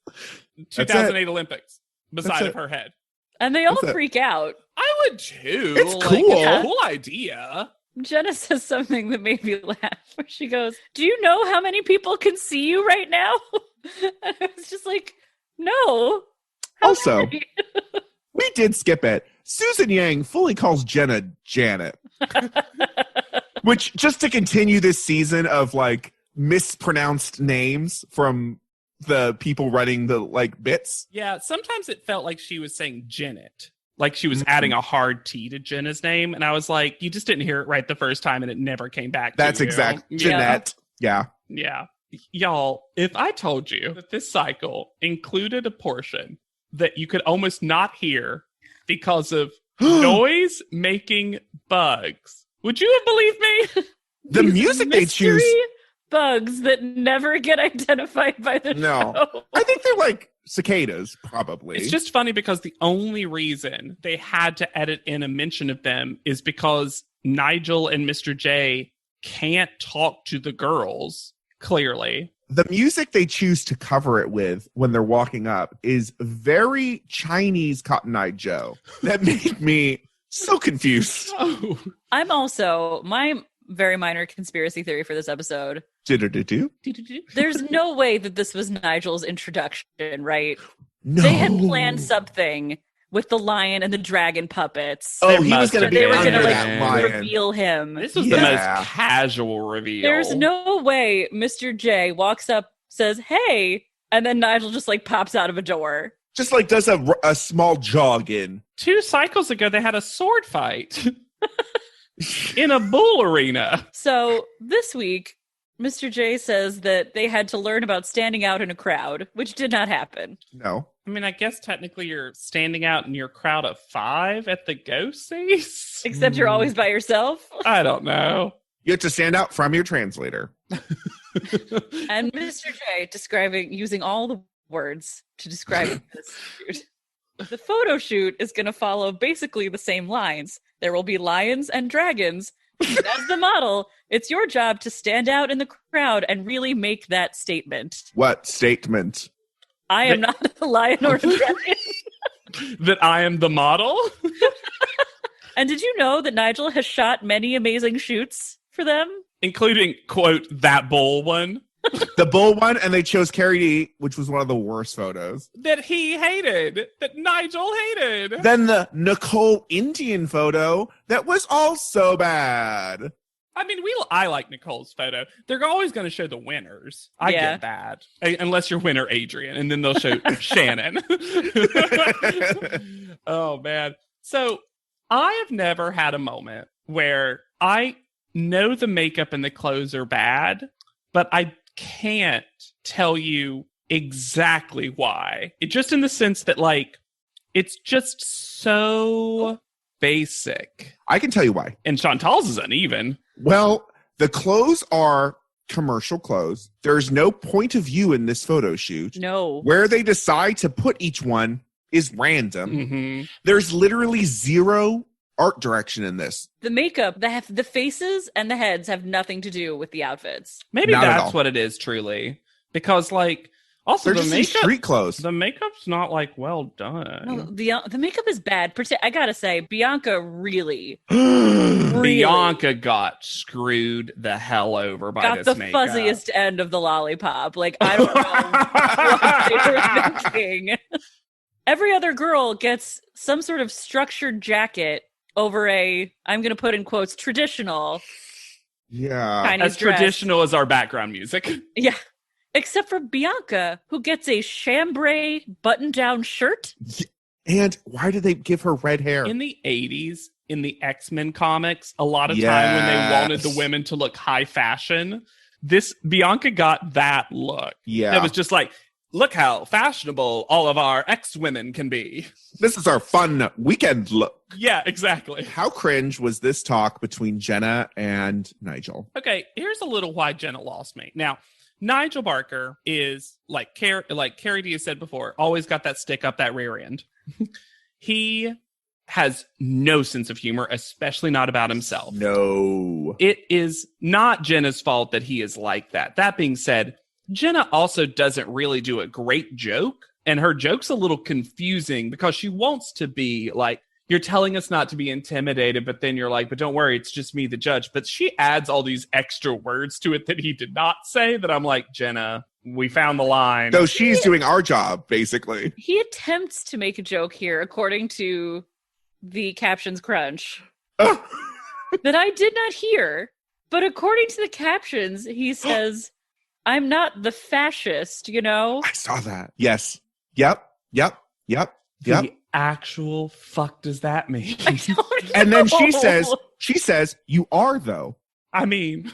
[SPEAKER 4] 2008 Olympics beside
[SPEAKER 3] it.
[SPEAKER 4] of her head.
[SPEAKER 2] And they all
[SPEAKER 3] That's it.
[SPEAKER 2] freak out.
[SPEAKER 4] I would too.
[SPEAKER 3] It's
[SPEAKER 4] Like,
[SPEAKER 3] cool.
[SPEAKER 4] It's
[SPEAKER 2] Yeah.
[SPEAKER 4] a cool idea.
[SPEAKER 2] Jenna says something that made me laugh, where she goes, do you know how many people can see you right now? And I was just like, no. How
[SPEAKER 3] Also,
[SPEAKER 2] many?
[SPEAKER 3] we did skip it. Susan Yang fully calls Jenna Janet. Which, just to continue this season of like mispronounced names from the people running the like bits.
[SPEAKER 4] Yeah, sometimes it felt like she was saying Janet. Like she was adding a hard T to Jenna's name. And I was like, you just didn't hear it right the first time, and it never came back
[SPEAKER 3] That's
[SPEAKER 4] to you.
[SPEAKER 3] exact.
[SPEAKER 4] Yeah.
[SPEAKER 3] Jeanette. Yeah.
[SPEAKER 4] Yeah. Y'all, if I told you that this cycle included a portion that you could almost not hear because of noise making bugs, would you have believed me?
[SPEAKER 3] The
[SPEAKER 2] These
[SPEAKER 3] music they choose.
[SPEAKER 2] mystery bugs that never get identified by the
[SPEAKER 3] No.
[SPEAKER 2] show.
[SPEAKER 3] I think they're like cicadas, probably.
[SPEAKER 4] It's just funny because the only reason they had to edit in a mention of them is because Nigel and Mr. J can't talk to the girls, clearly.
[SPEAKER 3] the music they choose to cover it with when they're walking up is very Chinese Cotton Eye Joe. That made me so confused.
[SPEAKER 4] Oh.
[SPEAKER 2] I'm also, my very minor conspiracy theory for this episode,
[SPEAKER 3] Do-do-do-do.
[SPEAKER 2] there's no way that this was Nigel's introduction, right?
[SPEAKER 3] No.
[SPEAKER 2] They had planned something with the lion and the dragon puppets.
[SPEAKER 3] Oh,
[SPEAKER 4] There
[SPEAKER 3] he was
[SPEAKER 4] must
[SPEAKER 3] going to
[SPEAKER 4] have
[SPEAKER 3] be
[SPEAKER 2] they were
[SPEAKER 3] under
[SPEAKER 2] gonna
[SPEAKER 3] that
[SPEAKER 2] like
[SPEAKER 3] lion.
[SPEAKER 2] reveal him.
[SPEAKER 4] This was
[SPEAKER 3] Yeah.
[SPEAKER 4] the most casual reveal.
[SPEAKER 2] There's no way Mr. J walks up, says, "Hey," and then Nigel just like pops out of a door.
[SPEAKER 3] Just like does a small jog in.
[SPEAKER 4] 2 cycles ago, they had a sword fight in a bull arena.
[SPEAKER 2] So this week, Mr. J says that they had to learn about standing out in a crowd, which did not happen.
[SPEAKER 3] No.
[SPEAKER 4] I mean, I guess technically you're standing out in your crowd of 5 at the Ghosties.
[SPEAKER 2] Except you're always by yourself.
[SPEAKER 4] I don't know.
[SPEAKER 3] You have to stand out from your translator.
[SPEAKER 2] And Mr. J using all the words to describe this shoot. The photo shoot is going to follow basically the same lines. There will be lions and dragons. And as the model, it's your job to stand out in the crowd and really make that statement.
[SPEAKER 3] What statement?
[SPEAKER 2] I am not a lion or a dragon.
[SPEAKER 4] That I am the model?
[SPEAKER 2] And did you know that Nigel has shot many amazing shoots for them?
[SPEAKER 4] Including, quote, that bull one.
[SPEAKER 3] The bull one, and they chose Carrie D, which was one of the worst photos.
[SPEAKER 4] That he hated. That Nigel hated.
[SPEAKER 3] Then the Nicole Indian photo that was also bad.
[SPEAKER 4] I mean, I like Nicole's photo. They're always going to show the winners. I get that. Unless you're winner Adrian, and then they'll show Shannon. Oh, man. So I have never had a moment where I know the makeup and the clothes are bad, but I can't tell you exactly why. It just in the sense that, like, it's just so basic.
[SPEAKER 3] I can tell you why.
[SPEAKER 4] And Chantal's is uneven.
[SPEAKER 3] Well, the clothes are commercial clothes. There's no point of view in this photo shoot.
[SPEAKER 2] No.
[SPEAKER 3] Where they decide to put each one is random.
[SPEAKER 4] Mm-hmm.
[SPEAKER 3] There's literally zero art direction in this.
[SPEAKER 2] The makeup, the faces and the heads have nothing to do with the outfits.
[SPEAKER 4] Maybe
[SPEAKER 3] Not at
[SPEAKER 4] that's
[SPEAKER 3] all.
[SPEAKER 4] what it is, truly. Because, like, also
[SPEAKER 3] They're
[SPEAKER 4] the
[SPEAKER 3] just in
[SPEAKER 4] makeup,
[SPEAKER 3] street clothes.
[SPEAKER 4] the makeup's not, like, well done.
[SPEAKER 2] No, the makeup is bad. I gotta say, Bianca really, really
[SPEAKER 4] Bianca got screwed the hell over by
[SPEAKER 2] got
[SPEAKER 4] this
[SPEAKER 2] the
[SPEAKER 4] makeup.
[SPEAKER 2] fuzziest end of the lollipop. Like, I don't know what they were thinking. Every other girl gets some sort of structured jacket over I'm going to put in quotes, traditional
[SPEAKER 3] Yeah.
[SPEAKER 2] Chinese
[SPEAKER 4] As
[SPEAKER 2] dress.
[SPEAKER 4] traditional as our background music.
[SPEAKER 2] Yeah. Except for Bianca, who gets a chambray button-down shirt.
[SPEAKER 3] And why did they give her red hair?
[SPEAKER 4] In the 80s, in the X-Men comics, a lot of time when they wanted the
[SPEAKER 3] Yes.
[SPEAKER 4] women to look high fashion, Bianca got that look.
[SPEAKER 3] Yeah.
[SPEAKER 4] It was just like, look how fashionable all of our ex-women can be.
[SPEAKER 3] This is our fun weekend look.
[SPEAKER 4] Yeah, exactly.
[SPEAKER 3] How cringe was this talk between Jenna and Nigel?
[SPEAKER 4] Okay, here's a little why Jenna lost me. Now, Nigel Barker is, like Carrie D has said before, always got that stick up that rear end. He has no sense of humor, especially not about himself.
[SPEAKER 3] No.
[SPEAKER 4] It is not Jenna's fault that he is like that. That being said, Jenna also doesn't really do a great joke, and her joke's a little confusing because she wants to be like, you're telling us not to be intimidated, but then you're like, but don't worry, it's just me, the judge. But she adds all these extra words to it that he did not say that I'm like, Jenna, we found the line.
[SPEAKER 3] So she's doing our job, basically.
[SPEAKER 2] He attempts to make a joke here, according to the captions crunch,
[SPEAKER 3] Ugh.
[SPEAKER 2] that I did not hear. But according to the captions, he says, I'm not the fascist, you know?
[SPEAKER 3] I saw that. Yes. Yep.
[SPEAKER 4] The actual fuck does that mean?
[SPEAKER 2] I don't know.
[SPEAKER 3] And then she says, you are though.
[SPEAKER 4] I mean,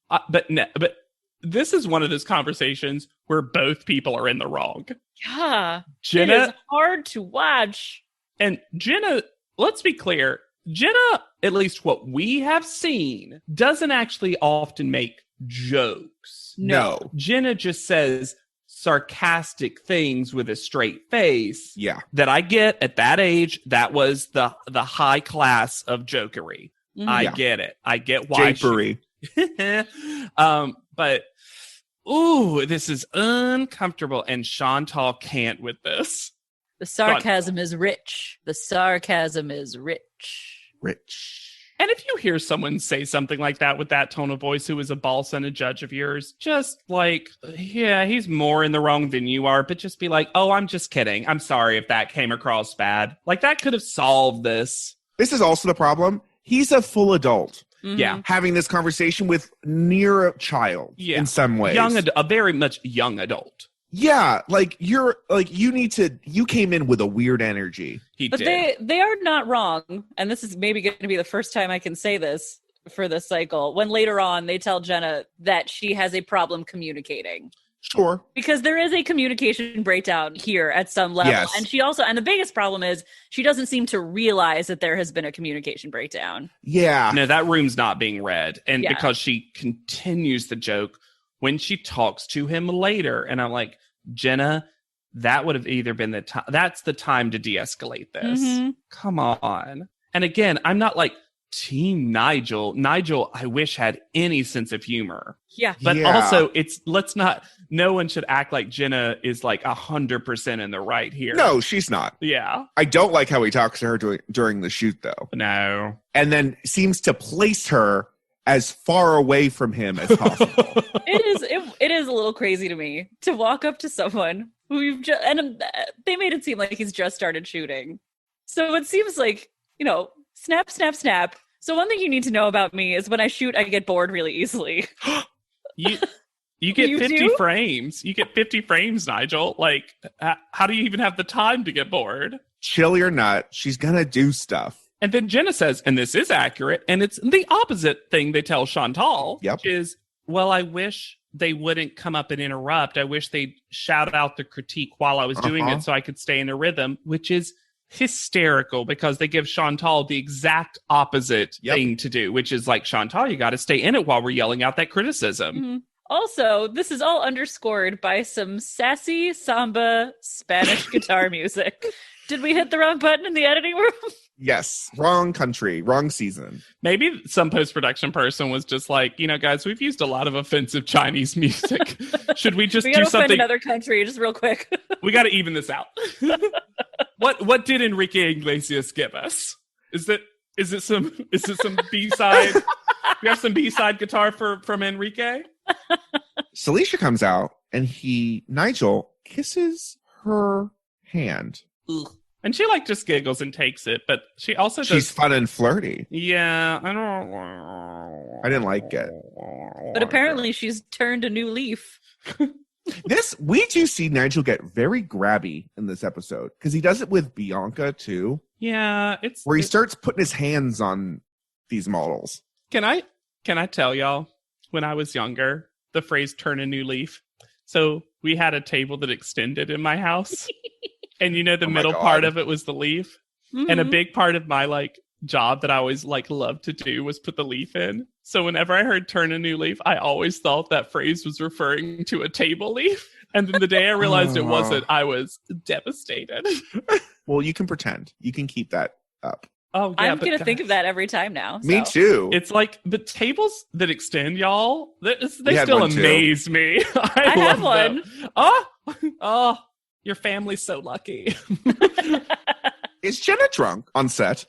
[SPEAKER 4] but this is one of those conversations where both people are in the wrong.
[SPEAKER 2] Yeah. It
[SPEAKER 4] Jenna
[SPEAKER 2] is hard to watch.
[SPEAKER 4] and Jenna, let's be clear, Jenna, at least what we have seen, doesn't actually often make jokes.
[SPEAKER 3] No.
[SPEAKER 4] Jenna just says sarcastic things with a straight face.
[SPEAKER 3] Yeah.
[SPEAKER 4] That I get at that age. That was the high class of jokery.
[SPEAKER 2] Mhm.
[SPEAKER 4] I
[SPEAKER 3] Yeah.
[SPEAKER 4] get it. I get why.
[SPEAKER 3] Japery.
[SPEAKER 4] But ooh, this is uncomfortable, and Chantal can't with this.
[SPEAKER 2] The sarcasm is rich. The sarcasm is rich.
[SPEAKER 3] Rich.
[SPEAKER 4] And if you hear someone say something like that with that tone of voice who is a boss and a judge of yours, just like, yeah, he's more in the wrong than you are, but just be like, oh, I'm just kidding. I'm sorry if that came across bad. Like, that could have solved this.
[SPEAKER 3] This is also the problem. He's a full adult
[SPEAKER 2] Mhm.
[SPEAKER 4] Yeah.
[SPEAKER 3] having this conversation with near a child in some ways.
[SPEAKER 4] A very much young adult.
[SPEAKER 3] Yeah, like you came in with a weird energy.
[SPEAKER 4] He
[SPEAKER 2] But
[SPEAKER 4] did.
[SPEAKER 2] they are not wrong, and this is maybe going to be the first time I can say this for this cycle, when later on they tell Jenna that she has a problem communicating.
[SPEAKER 3] Sure.
[SPEAKER 2] Because there is a communication breakdown here at some level.
[SPEAKER 3] Yes.
[SPEAKER 2] And the biggest problem is she doesn't seem to realize that there has been a communication breakdown.
[SPEAKER 3] Yeah.
[SPEAKER 4] No, that room's not being read. And
[SPEAKER 2] Yeah.
[SPEAKER 4] because she continues the joke when she talks to him later. And I'm like, Jenna, that would have either been the time. That's the time to de-escalate this.
[SPEAKER 2] Mhm.
[SPEAKER 4] Come on. And again, I'm not like Team Nigel. Nigel, I wish had any sense of humor.
[SPEAKER 2] Yeah.
[SPEAKER 4] But
[SPEAKER 3] Yeah.
[SPEAKER 4] also, no one should act like Jenna is like 100% in the right here.
[SPEAKER 3] No, she's not.
[SPEAKER 4] Yeah.
[SPEAKER 3] I don't like how he talks to her during the shoot, though.
[SPEAKER 4] No.
[SPEAKER 3] And then seems to place her as far away from him as possible.
[SPEAKER 2] It is a little crazy to me to walk up to someone who you've just, and they made it seem like he's just started shooting. So it seems like, snap, snap, snap. So one thing you need to know about me is when I shoot, I get bored really easily.
[SPEAKER 4] You get
[SPEAKER 2] You
[SPEAKER 4] 50
[SPEAKER 2] do?
[SPEAKER 4] frames. You get 50 frames, Nigel. Like, how do you even have the time to get bored?
[SPEAKER 3] Chill your nut. She's gonna do stuff.
[SPEAKER 4] And then Jenna says, and this is accurate, and it's the opposite thing they tell Chantal,
[SPEAKER 3] Yep.
[SPEAKER 4] which is, well, I wish they wouldn't come up and interrupt. I wish they'd shout out the critique while I was doing it so I could stay in a rhythm, which is hysterical because they give Chantal the exact opposite thing to do, which is like, Chantal, you got to stay in it while we're yelling out that criticism.
[SPEAKER 2] Mm-hmm. Also, this is all underscored by some sassy samba Spanish guitar music. Did we hit the wrong button in the editing room?
[SPEAKER 3] Yes. Wrong country. Wrong season.
[SPEAKER 4] Maybe some post-production person was just like, guys, we've used a lot of offensive Chinese music. Should we just
[SPEAKER 2] We
[SPEAKER 4] do
[SPEAKER 2] gotta find
[SPEAKER 4] something?
[SPEAKER 2] another country, just real quick.
[SPEAKER 4] We got to even this out. What did Enrique Iglesias give us? Is it some B-side? We have some B-side guitar from Enrique?
[SPEAKER 3] Celicia comes out and Nigel kisses her hand.
[SPEAKER 4] Ugh. And she just giggles and takes it, but she also does.
[SPEAKER 3] She's fun and flirty.
[SPEAKER 4] Yeah,
[SPEAKER 3] I didn't like it.
[SPEAKER 2] But apparently she's turned a new leaf.
[SPEAKER 3] We do see Nigel get very grabby in this episode because he does it with Bianca too.
[SPEAKER 4] Yeah,
[SPEAKER 3] where he starts putting his hands on these models.
[SPEAKER 4] Can I tell y'all, when I was younger, the phrase "turn a new leaf"? So we had a table that extended in my house. And the middle part of it was the leaf. Mm-hmm. And a big part of my job that I always loved to do was put the leaf in. So whenever I heard "turn a new leaf," I always thought that phrase was referring to a table leaf. And then the day I realized it wasn't, I was devastated.
[SPEAKER 3] Well, you can pretend. You can keep that up.
[SPEAKER 4] Oh, yeah,
[SPEAKER 2] I'm going to think of that every time now.
[SPEAKER 3] Me too.
[SPEAKER 4] It's but tables that extend, y'all, they still amaze me. I
[SPEAKER 2] have one.
[SPEAKER 4] Oh, your family's so lucky.
[SPEAKER 3] Is Jenna drunk on set?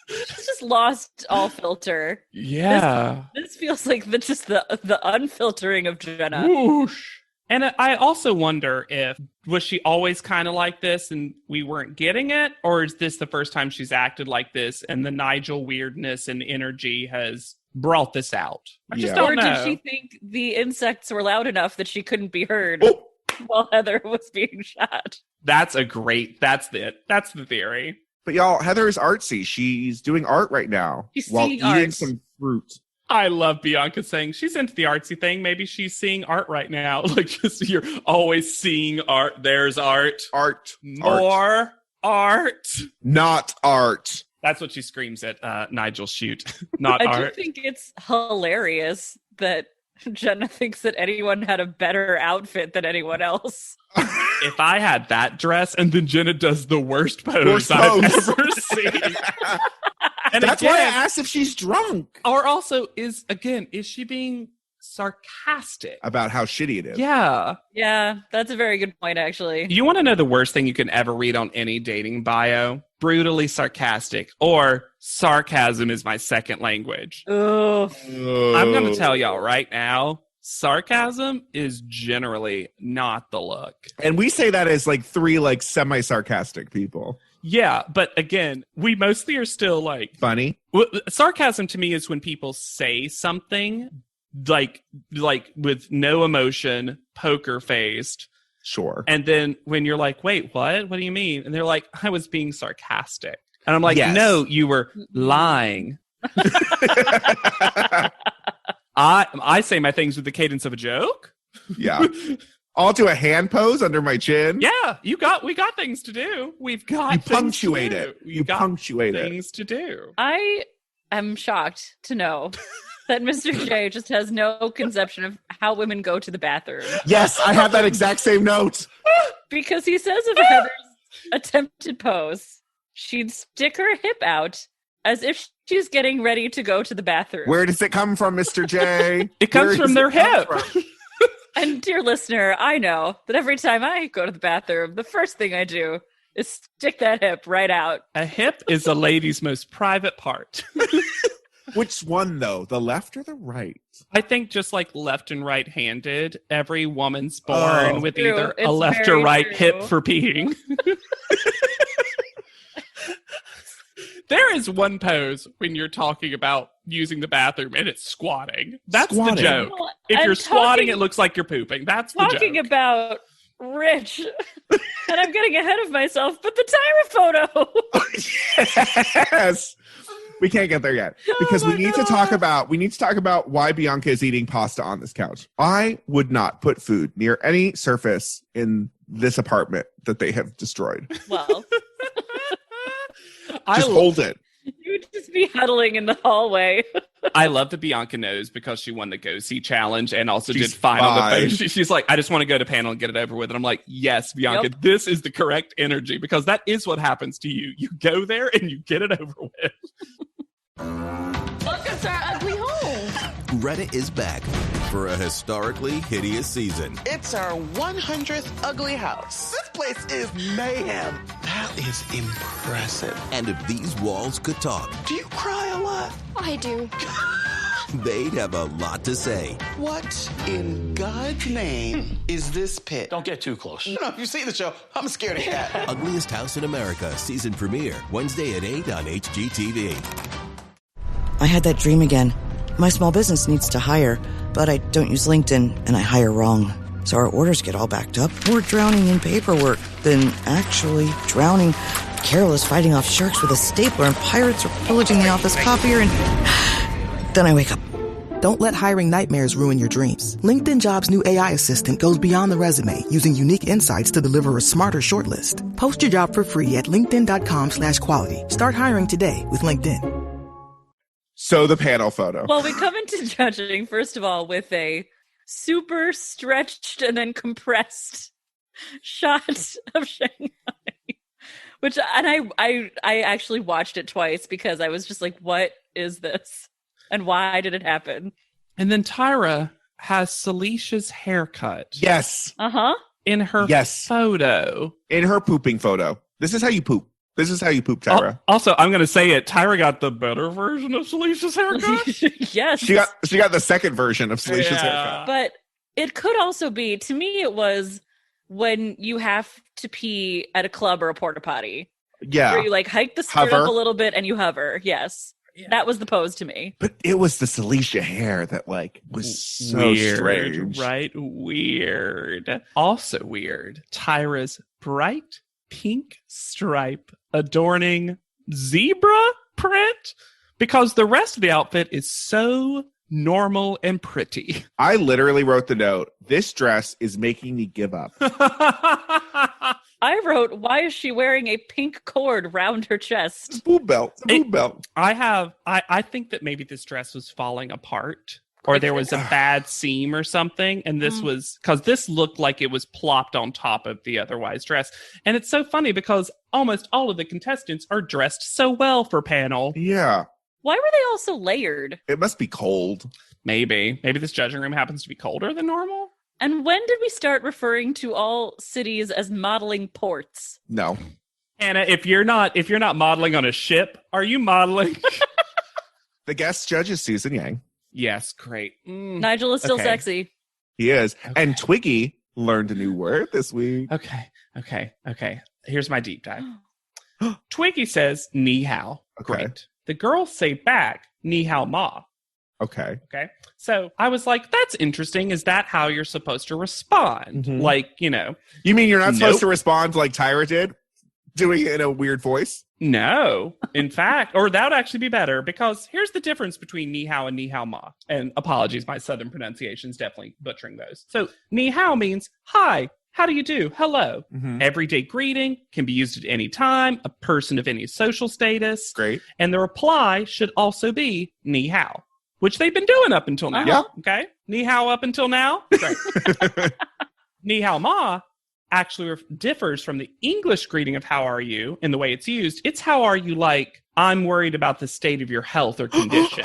[SPEAKER 2] She's just lost all filter.
[SPEAKER 4] Yeah.
[SPEAKER 2] This feels like the unfiltering of Jenna.
[SPEAKER 4] Whoosh. And I also wonder was she always kind of like this and we weren't getting it? Or is this the first time she's acted like this and the Nigel weirdness and energy has brought this out? I just don't know.
[SPEAKER 2] Or did she think the insects were loud enough that she couldn't be heard while Heather was being shot?
[SPEAKER 4] That's the theory.
[SPEAKER 3] But y'all, Heather is artsy. She's doing art right now while eating some fruit.
[SPEAKER 4] I love Bianca saying she's into the artsy thing. Maybe she's seeing art right now. You're always seeing art. There's art.
[SPEAKER 3] Art.
[SPEAKER 4] More art.
[SPEAKER 3] Not art.
[SPEAKER 4] That's what she screams at Nigel shoot. Not art.
[SPEAKER 2] I do think it's hilarious that Jenna thinks that anyone had a better outfit than anyone else.
[SPEAKER 4] If I had that dress and then Jenna does the worst pose I've ever seen. And
[SPEAKER 3] that's why I asked if she's drunk.
[SPEAKER 4] Or also, is she being sarcastic
[SPEAKER 3] about how shitty it is?
[SPEAKER 4] Yeah.
[SPEAKER 2] Yeah, that's a very good point, actually.
[SPEAKER 4] You want to know the worst thing you can ever read on any dating bio? Brutally sarcastic, or sarcasm is my second language.
[SPEAKER 2] Oh.
[SPEAKER 4] I'm going to tell y'all right now, sarcasm is generally not the look.
[SPEAKER 3] And we say that as three semi-sarcastic people.
[SPEAKER 4] Yeah, but again, we mostly are still
[SPEAKER 3] funny.
[SPEAKER 4] Sarcasm to me is when people say something with no emotion, poker faced.
[SPEAKER 3] Sure.
[SPEAKER 4] And then when you're like, wait, what? What do you mean? And they're like, I was being sarcastic. And I'm like,
[SPEAKER 3] yes.
[SPEAKER 4] No, you were lying. I say my things with the cadence of a joke.
[SPEAKER 3] Yeah. I'll do a hand pose under my chin.
[SPEAKER 4] Yeah, we got things to do. We've got
[SPEAKER 3] you punctuate it. You punctuate it.
[SPEAKER 4] Things to do.
[SPEAKER 2] I am shocked to know that Mr. J just has no conception of how women go to the bathroom.
[SPEAKER 3] Yes, I have that exact same note.
[SPEAKER 2] Because he says of Heather's attempted pose, she'd stick her hip out as if she's getting ready to go to the bathroom.
[SPEAKER 3] Where does it come from, Mr. J?
[SPEAKER 4] It comes from their hip.
[SPEAKER 2] And dear listener, I know that every time I go to the bathroom, the first thing I do is stick that hip right out.
[SPEAKER 4] A hip is a lady's most private part.
[SPEAKER 3] Which one, though? The left or the right?
[SPEAKER 4] I think just like left and right handed, every woman's born with
[SPEAKER 2] True.
[SPEAKER 4] either a
[SPEAKER 2] It's
[SPEAKER 4] left or
[SPEAKER 2] very
[SPEAKER 4] right
[SPEAKER 2] true.
[SPEAKER 4] hip for peeing. There is one pose when you're talking about using the bathroom and it's squatting. That's
[SPEAKER 3] Squatting.
[SPEAKER 4] the joke.
[SPEAKER 2] Well,
[SPEAKER 4] If
[SPEAKER 2] I'm
[SPEAKER 4] you're squatting,
[SPEAKER 2] talking-
[SPEAKER 4] it looks like you're pooping. That's the
[SPEAKER 2] Talking
[SPEAKER 4] joke.
[SPEAKER 2] about Rich, and I'm getting ahead of myself, but the Tyra photo.
[SPEAKER 3] Yes. We can't get there yet because we
[SPEAKER 2] my
[SPEAKER 3] need to talk about why Bianca is eating pasta on this couch. I would not put food near any surface in this apartment that they have destroyed.
[SPEAKER 2] Well,
[SPEAKER 4] I,
[SPEAKER 3] Just hold it.
[SPEAKER 2] you would just be huddling in the hallway.
[SPEAKER 4] I love that Bianca knows because she won the Go See challenge and also
[SPEAKER 3] She's
[SPEAKER 4] did fine on the
[SPEAKER 3] fine.
[SPEAKER 4] phone. She's like, I just want to go to panel and get it over with. And I'm like, yes, Bianca,
[SPEAKER 2] Yep.
[SPEAKER 4] this is the correct energy because that is what happens to you. You go there and you get it over with.
[SPEAKER 2] Welcome to our ugly home.
[SPEAKER 5] Reddit is back for a historically hideous season.
[SPEAKER 6] It's our 100th ugly house. This place is mayhem. That is impressive.
[SPEAKER 5] And if these walls could talk,
[SPEAKER 6] Do you cry a lot?
[SPEAKER 7] I do.
[SPEAKER 5] they'd have a lot to say.
[SPEAKER 6] What in God's name is this pit?
[SPEAKER 8] Don't get too close.
[SPEAKER 6] You know, if you see the show, I'm a scaredy cat.
[SPEAKER 5] Ugliest House in America season premiere Wednesday at 8 on HGTV.
[SPEAKER 9] I had that dream again. My small business needs to hire, but I don't use LinkedIn and I hire wrong. So our orders get all backed up. We're drowning in paperwork, then actually drowning, careless fighting off sharks with a stapler, and pirates are pillaging the office copier, and then I wake up.
[SPEAKER 10] Don't let hiring nightmares ruin your dreams. LinkedIn Jobs' new AI assistant goes beyond the resume, using unique insights to deliver a smarter shortlist. Post your job for free at linkedin.com/quality. Start hiring today with LinkedIn.
[SPEAKER 3] So the panel photo.
[SPEAKER 2] Well, we come into judging, first of all, with a super stretched and then compressed shot of Shanghai. Which, and I actually watched it twice because I was just like, what is this? And why did it happen?
[SPEAKER 4] And then Tyra has Celicia's haircut.
[SPEAKER 3] Yes.
[SPEAKER 2] Uh-huh.
[SPEAKER 4] In her
[SPEAKER 3] Yes.
[SPEAKER 4] photo.
[SPEAKER 3] In her pooping photo. This is how you poop. This is how you poop, Tyra.
[SPEAKER 4] Also, I'm going to say it. Tyra got the better version of Celicia's haircut.
[SPEAKER 2] Yes.
[SPEAKER 3] She got the second version of Celicia's haircut.
[SPEAKER 2] But it could also be, to me, it was when you have to pee at a club or a porta potty.
[SPEAKER 3] Yeah.
[SPEAKER 2] Where you like hike the skirt
[SPEAKER 3] Hover.
[SPEAKER 2] up a little bit and you hover. Yes.
[SPEAKER 4] Yeah.
[SPEAKER 2] That was the pose to me.
[SPEAKER 3] But it was the Celicia hair that like was so
[SPEAKER 4] weird,
[SPEAKER 3] strange.
[SPEAKER 4] right? Weird. Also weird. Tyra's bright pink stripe adorning zebra print because the rest of the outfit is so normal and pretty.
[SPEAKER 3] I literally wrote the note, this dress is making me give up.
[SPEAKER 2] I wrote, why is she wearing a pink cord round her chest?
[SPEAKER 3] Boob belt. Boob belt.
[SPEAKER 4] I think that maybe this dress was falling apart or there was a bad seam or something. And this was because this looked like it was plopped on top of the otherwise dress. And it's so funny because almost all of the contestants are dressed so well for panel.
[SPEAKER 3] Yeah.
[SPEAKER 2] Why were they all so layered?
[SPEAKER 3] It must be cold.
[SPEAKER 4] Maybe this judging room happens to be colder than normal.
[SPEAKER 2] And when did we start referring to all cities as modeling ports?
[SPEAKER 3] No.
[SPEAKER 4] Anna, if you're not modeling on a ship, are you modeling?
[SPEAKER 3] The guest judge is Susan Yang.
[SPEAKER 4] Yes, great.
[SPEAKER 2] Nigel is still
[SPEAKER 3] Okay.
[SPEAKER 2] sexy.
[SPEAKER 3] He is.
[SPEAKER 4] Okay.
[SPEAKER 3] And Twiggy learned a new word this week.
[SPEAKER 4] Okay. Here's my deep dive. Twiggy says ni hao.
[SPEAKER 3] Okay.
[SPEAKER 4] Great. The girls say back ni hao ma.
[SPEAKER 3] Okay.
[SPEAKER 4] Okay. So I was like, that's interesting. Is that how you're supposed to respond?
[SPEAKER 3] Mhm.
[SPEAKER 4] Like, you know,
[SPEAKER 3] You mean you're not supposed
[SPEAKER 4] Nope.
[SPEAKER 3] to respond like Tyra did? Doing it in a weird voice?
[SPEAKER 4] no. In fact, or that would actually be better because here's the difference between ni hao and ni hao ma. And apologies, my southern pronunciation is definitely butchering those. So ni hao means hi. How do you do? Hello.
[SPEAKER 3] Mhm.
[SPEAKER 4] Everyday greeting can be used at any time, a person of any social status.
[SPEAKER 3] Great.
[SPEAKER 4] And the reply should also be ni hao, which they've been doing up until now.
[SPEAKER 2] Uh-huh.
[SPEAKER 4] Okay. Ni hao up until now. Great. Ni hao ma actually differs from the English greeting of how are you in the way it's used. It's how are you like, I'm worried about the state of your health or condition.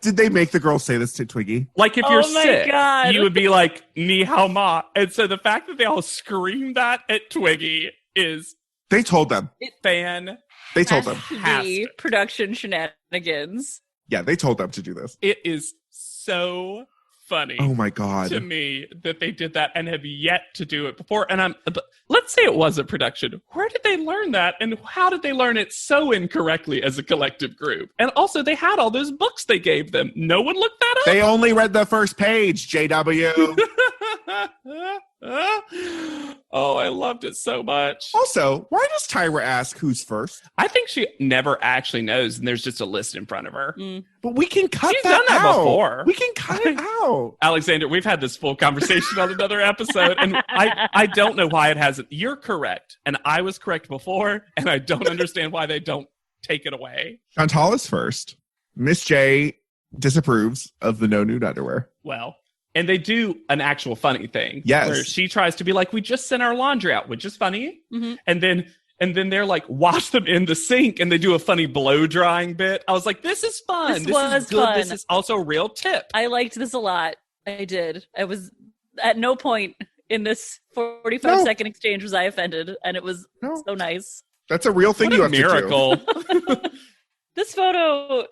[SPEAKER 3] Did they make the girl say this to Twiggy?
[SPEAKER 4] Like if
[SPEAKER 2] Oh
[SPEAKER 4] you're
[SPEAKER 2] my
[SPEAKER 4] sick,
[SPEAKER 2] God.
[SPEAKER 4] you would be like, ni hao ma. And so the fact that they all scream that at Twiggy is
[SPEAKER 3] They told them.
[SPEAKER 4] fantastic.
[SPEAKER 3] They told
[SPEAKER 2] has
[SPEAKER 3] them.
[SPEAKER 2] to
[SPEAKER 4] Has
[SPEAKER 2] be
[SPEAKER 4] to.
[SPEAKER 2] production shenanigans.
[SPEAKER 3] Yeah, they told them to do this.
[SPEAKER 4] It is so funny.
[SPEAKER 3] Oh my God.
[SPEAKER 4] To me that they did that and have yet to do it before. And but let's say it was a production. Where did they learn that? And how did they learn it so incorrectly as a collective group? And also, they had all those books they gave them. No one looked that up.
[SPEAKER 3] They only read the first page, JW.
[SPEAKER 4] Oh, I loved it so much.
[SPEAKER 3] Also, why does Tyra ask who's first?
[SPEAKER 4] I think she never actually knows, and there's just a list in front of her.
[SPEAKER 3] But we can cut
[SPEAKER 4] She's
[SPEAKER 3] that
[SPEAKER 4] done that
[SPEAKER 3] out.
[SPEAKER 4] before.
[SPEAKER 3] We can cut it out.
[SPEAKER 4] Alexander, we've had this full conversation on another episode, and I don't know why it hasn't. You're correct, and I was correct before, and I don't understand why they don't take it away.
[SPEAKER 3] Chantal is first. Miss J disapproves of the no nude underwear.
[SPEAKER 4] Well, and they do an actual funny thing.
[SPEAKER 3] Yes.
[SPEAKER 4] Where she tries to be like, we just sent our laundry out, which is funny.
[SPEAKER 2] Mm-hmm.
[SPEAKER 4] And then they're like, wash them in the sink, and they do a funny blow drying bit. I was like, this is fun.
[SPEAKER 2] This
[SPEAKER 4] This
[SPEAKER 2] was
[SPEAKER 4] is good.
[SPEAKER 2] fun.
[SPEAKER 4] This is also a real tip.
[SPEAKER 2] I liked this a lot. I did. I was at no point in this 45-second exchange was I offended, and it was so nice.
[SPEAKER 3] That's a real thing
[SPEAKER 4] What
[SPEAKER 3] you
[SPEAKER 4] a
[SPEAKER 3] have
[SPEAKER 4] miracle.
[SPEAKER 3] to do.
[SPEAKER 2] This photo,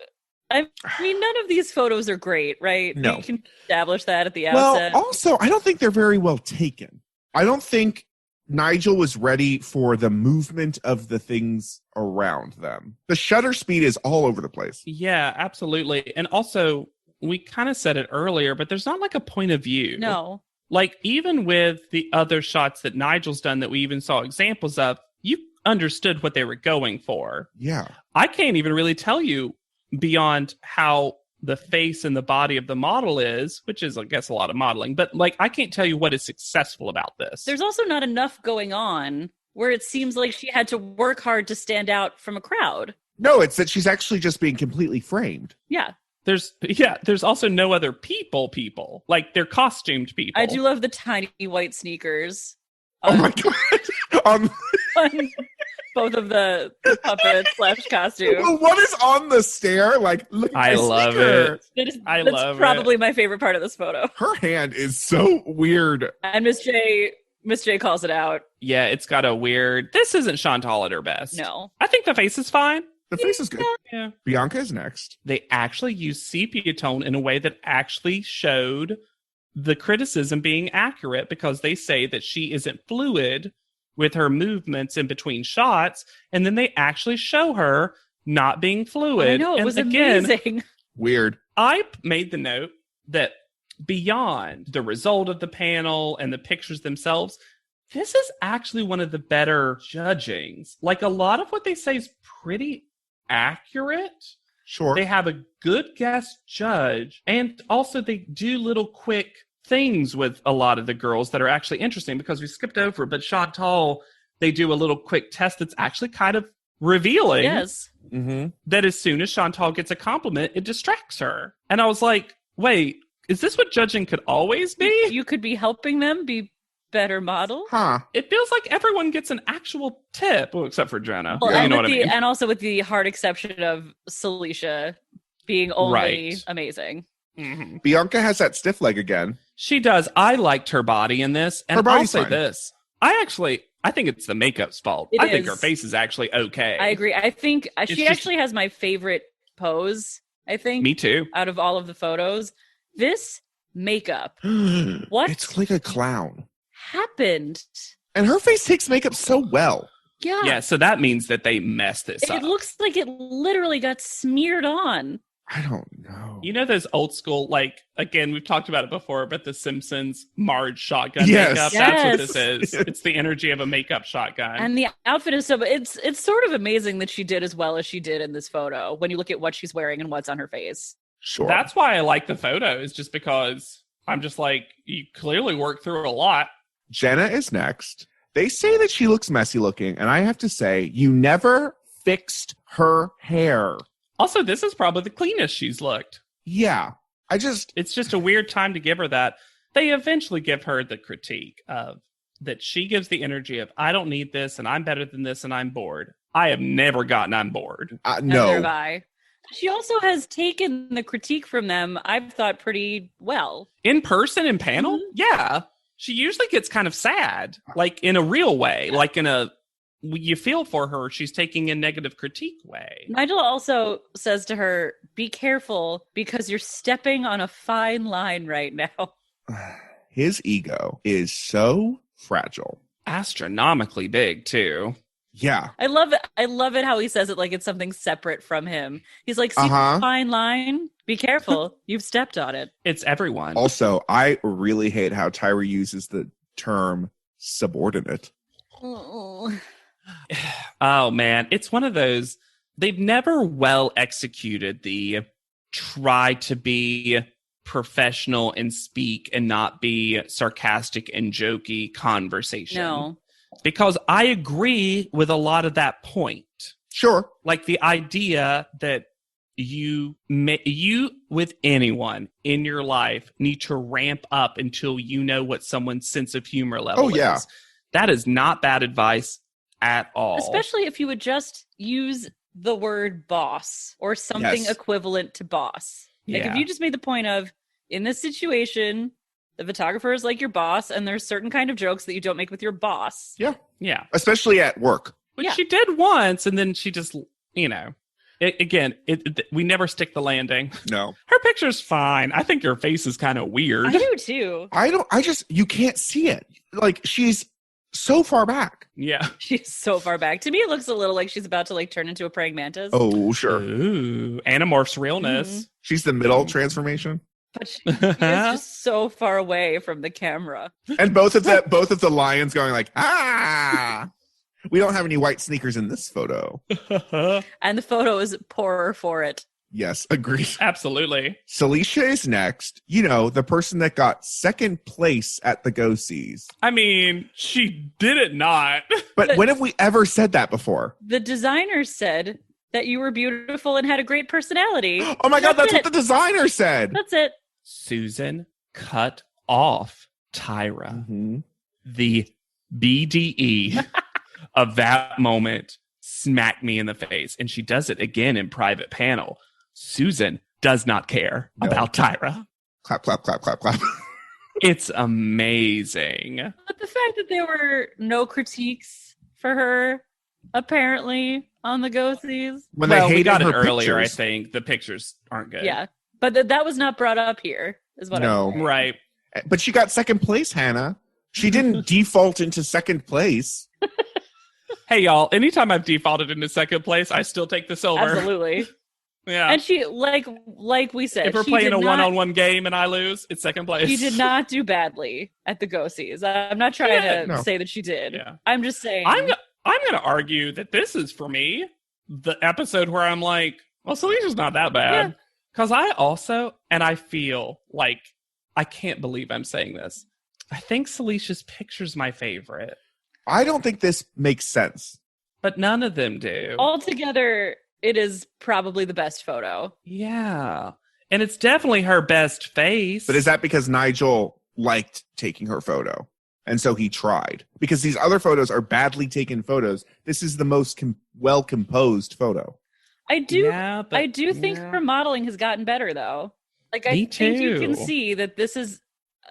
[SPEAKER 2] I mean, none of these photos are great, right?
[SPEAKER 3] No.
[SPEAKER 2] You can establish that at the
[SPEAKER 3] Well,
[SPEAKER 2] outset.
[SPEAKER 3] also, I don't think they're very well taken. I don't think Nigel was ready for the movement of the things around them. The shutter speed is all over the place.
[SPEAKER 4] Yeah, absolutely. And also, we kind of said it earlier, but there's not like a point of view.
[SPEAKER 2] No.
[SPEAKER 4] Like, even with the other shots that Nigel's done that we even saw examples of, you understood what they were going for.
[SPEAKER 3] Yeah.
[SPEAKER 4] I can't even really tell you beyond how the face and the body of the model is, which is, I guess, a lot of modeling. But, like, I can't tell you what is successful about this.
[SPEAKER 2] There's also not enough going on where it seems like she had to work hard to stand out from a crowd.
[SPEAKER 3] No, it's that she's actually just being completely framed.
[SPEAKER 2] Yeah.
[SPEAKER 4] There's also no other people. Like, they're costumed people.
[SPEAKER 2] I do love the tiny white sneakers.
[SPEAKER 3] Oh my God.
[SPEAKER 2] On both of the puppets / costume.
[SPEAKER 3] Well, what is on the stair? Like, look at
[SPEAKER 4] I
[SPEAKER 3] my
[SPEAKER 4] love
[SPEAKER 3] sneaker.
[SPEAKER 4] it.
[SPEAKER 2] That's probably my favorite part of this photo.
[SPEAKER 3] Her hand is so weird.
[SPEAKER 2] And Miss J calls it out.
[SPEAKER 4] Yeah, it's got a weird... This isn't Chantal at her best.
[SPEAKER 2] No.
[SPEAKER 4] I think the face is fine.
[SPEAKER 3] The face is good.
[SPEAKER 4] Yeah.
[SPEAKER 3] Bianca is next.
[SPEAKER 4] They actually used sepia tone in a way that actually showed the criticism being accurate, because they say that she isn't fluid with her movements in between shots, and then they actually show her not being fluid.
[SPEAKER 2] I know, it
[SPEAKER 4] and
[SPEAKER 2] was
[SPEAKER 4] again,
[SPEAKER 2] amazing.
[SPEAKER 3] Weird.
[SPEAKER 4] I made the note that beyond the result of the panel and the pictures themselves, this is actually one of the better judgings. Like, a lot of what they say is pretty accurate.
[SPEAKER 3] Sure.
[SPEAKER 4] They have a good guest judge, and also they do little quick things with a lot of the girls that are actually interesting, because we skipped over, but Chantal, they do a little quick test that's actually kind of revealing.
[SPEAKER 2] Yes.
[SPEAKER 3] Mm-hmm.
[SPEAKER 4] That as soon as Chantal gets a compliment, it distracts her. And I was like, wait, is this what judging could always be?
[SPEAKER 2] You could be helping them be better model.
[SPEAKER 3] Huh.
[SPEAKER 4] It feels like everyone gets an actual tip, well, except for Jenna.
[SPEAKER 2] Well,
[SPEAKER 4] You
[SPEAKER 2] and,
[SPEAKER 4] know what I
[SPEAKER 2] with
[SPEAKER 4] mean?
[SPEAKER 2] and also with the hard exception of Celicia being only
[SPEAKER 4] Right.
[SPEAKER 2] amazing.
[SPEAKER 4] Mm-hmm.
[SPEAKER 3] Bianca has that stiff leg again.
[SPEAKER 4] She does. I liked her body in this. And
[SPEAKER 3] Her
[SPEAKER 4] I'll
[SPEAKER 3] body's
[SPEAKER 4] say
[SPEAKER 3] fine.
[SPEAKER 4] this. I think it's the makeup's fault.
[SPEAKER 2] It
[SPEAKER 4] I think
[SPEAKER 2] is.
[SPEAKER 4] her face is actually okay.
[SPEAKER 2] I agree. I think she
[SPEAKER 4] just-
[SPEAKER 2] actually has my favorite pose, I think,
[SPEAKER 4] Me too.
[SPEAKER 2] out of all of the photos. This makeup What?
[SPEAKER 3] It's like a clown.
[SPEAKER 2] happened.
[SPEAKER 3] And her face takes makeup so well.
[SPEAKER 2] Yeah.
[SPEAKER 4] Yeah, so that means that they messed this up.
[SPEAKER 2] It looks like it literally got smeared on.
[SPEAKER 3] I don't know.
[SPEAKER 4] You know those old school, like, again, we've talked about it before, but the Simpsons Marge shotgun
[SPEAKER 3] Yes.
[SPEAKER 4] makeup? That's what
[SPEAKER 2] Yes.
[SPEAKER 4] this is. It's the energy of a makeup shotgun.
[SPEAKER 2] And the outfit is so it's sort of amazing that she did as well as she did in this photo when you look at what she's wearing and what's on her face.
[SPEAKER 3] Sure.
[SPEAKER 4] That's why I like the photo, is just because I'm just like, you clearly worked through a lot.
[SPEAKER 3] Jenna is next. They say that she looks messy looking, and I have to say, you never fixed her hair.
[SPEAKER 4] Also, this is probably the cleanest she's looked.
[SPEAKER 3] Yeah.
[SPEAKER 4] It's just a weird time to give her that. They eventually give her the critique of that she gives the energy of, I don't need this, and I'm better than this, and I'm bored. I have never gotten I'm bored.
[SPEAKER 2] Neither have
[SPEAKER 3] No.
[SPEAKER 2] I. She also has taken the critique from them, I've thought, pretty well.
[SPEAKER 4] In person, in panel?
[SPEAKER 2] Mhm.
[SPEAKER 4] Yeah. She usually gets kind of sad, like in a real way, like in a you feel for her. She's taking a negative critique way.
[SPEAKER 2] Nigel also says to her, be careful because you're stepping on a fine line right now.
[SPEAKER 3] His ego is so fragile.
[SPEAKER 4] Astronomically big, too.
[SPEAKER 3] Yeah.
[SPEAKER 2] I love it. I love it how he says it like it's something separate from him. He's like, see the fine line? Be careful. You've stepped on it.
[SPEAKER 4] It's everyone.
[SPEAKER 3] Also, I really hate how Tyra uses the term subordinate.
[SPEAKER 2] Oh,
[SPEAKER 4] Man. It's one of those, they've never well executed the try to be professional and speak and not be sarcastic and jokey conversation.
[SPEAKER 2] no.
[SPEAKER 4] Because I agree with a lot of that point.
[SPEAKER 3] Sure.
[SPEAKER 4] Like the idea that you with anyone in your life need to ramp up until you know what someone's sense of humor level is. That is not bad advice at all.
[SPEAKER 2] Especially if you would just use the word boss or something equivalent to boss. Like if you just made the point of, in this situation, the photographer is like your boss, and there's certain kind of jokes that you don't make with your boss.
[SPEAKER 3] Yeah.
[SPEAKER 4] Yeah.
[SPEAKER 3] Especially at work.
[SPEAKER 4] Which she did once, and then she just, we never stick the landing.
[SPEAKER 3] No.
[SPEAKER 4] Her picture's fine. I think your face is kind of weird.
[SPEAKER 2] I do too.
[SPEAKER 3] You can't see it. Like, she's so far back.
[SPEAKER 4] Yeah.
[SPEAKER 2] She's so far back. To me, it looks a little like she's about to like turn into a praying mantis.
[SPEAKER 3] Oh, sure.
[SPEAKER 4] Ooh, Animorph's realness.
[SPEAKER 2] Mm-hmm.
[SPEAKER 3] She's the middle transformation.
[SPEAKER 2] But she is just so far away from the camera.
[SPEAKER 3] And both of the lions going like, ah! We don't have any white sneakers in this photo.
[SPEAKER 2] And the photo is poorer for it.
[SPEAKER 3] Yes, agreed.
[SPEAKER 4] Absolutely.
[SPEAKER 3] Celicia is next. The person that got second place at the Go-Sees.
[SPEAKER 4] I mean, she did it not.
[SPEAKER 3] But when have we ever said that before?
[SPEAKER 2] The designer said that you were beautiful and had a great personality.
[SPEAKER 3] Oh my God, that's what the designer said.
[SPEAKER 2] That's it.
[SPEAKER 4] Susan cut off Tyra.
[SPEAKER 3] Mm-hmm.
[SPEAKER 4] The BDE of that moment smacked me in the face. And she does it again in private panel. Susan does not care about Tyra.
[SPEAKER 3] Clap, clap, clap, clap, clap.
[SPEAKER 4] It's amazing.
[SPEAKER 2] But the fact that there were no critiques for her, apparently, on the Go-Sees.
[SPEAKER 3] When they hated
[SPEAKER 4] we got
[SPEAKER 3] her
[SPEAKER 4] it earlier,
[SPEAKER 3] pictures.
[SPEAKER 4] I think. The pictures aren't good.
[SPEAKER 2] Yeah. But that was not brought up here, is what I'm saying.
[SPEAKER 4] Right.
[SPEAKER 3] But she got second place, Hannah. She didn't default into second place.
[SPEAKER 4] Hey, y'all, anytime I've defaulted into second place, I still take the silver.
[SPEAKER 2] Absolutely.
[SPEAKER 4] Yeah.
[SPEAKER 2] And she, like we said,
[SPEAKER 4] if we're playing a one-on-one game and I lose, it's second place.
[SPEAKER 2] She did not do badly at the Go-Sees. I'm not trying to say that she did.
[SPEAKER 4] Yeah.
[SPEAKER 2] I'm just saying.
[SPEAKER 4] I'm going to argue that this is, for me, the episode where I'm like, well, Celicia's not that bad. Because I also, and I feel like, I can't believe I'm saying this, I think Celicia's picture's my favorite.
[SPEAKER 3] I don't think this makes sense.
[SPEAKER 4] But none of them do.
[SPEAKER 2] Altogether, it is probably the best photo.
[SPEAKER 4] Yeah. And it's definitely her best face.
[SPEAKER 3] But is that because Nigel liked taking her photo? And so he tried. Because these other photos are badly taken photos. This is the most well-composed photo.
[SPEAKER 2] I do think her modeling has gotten better, though. Like, I think you can see that this is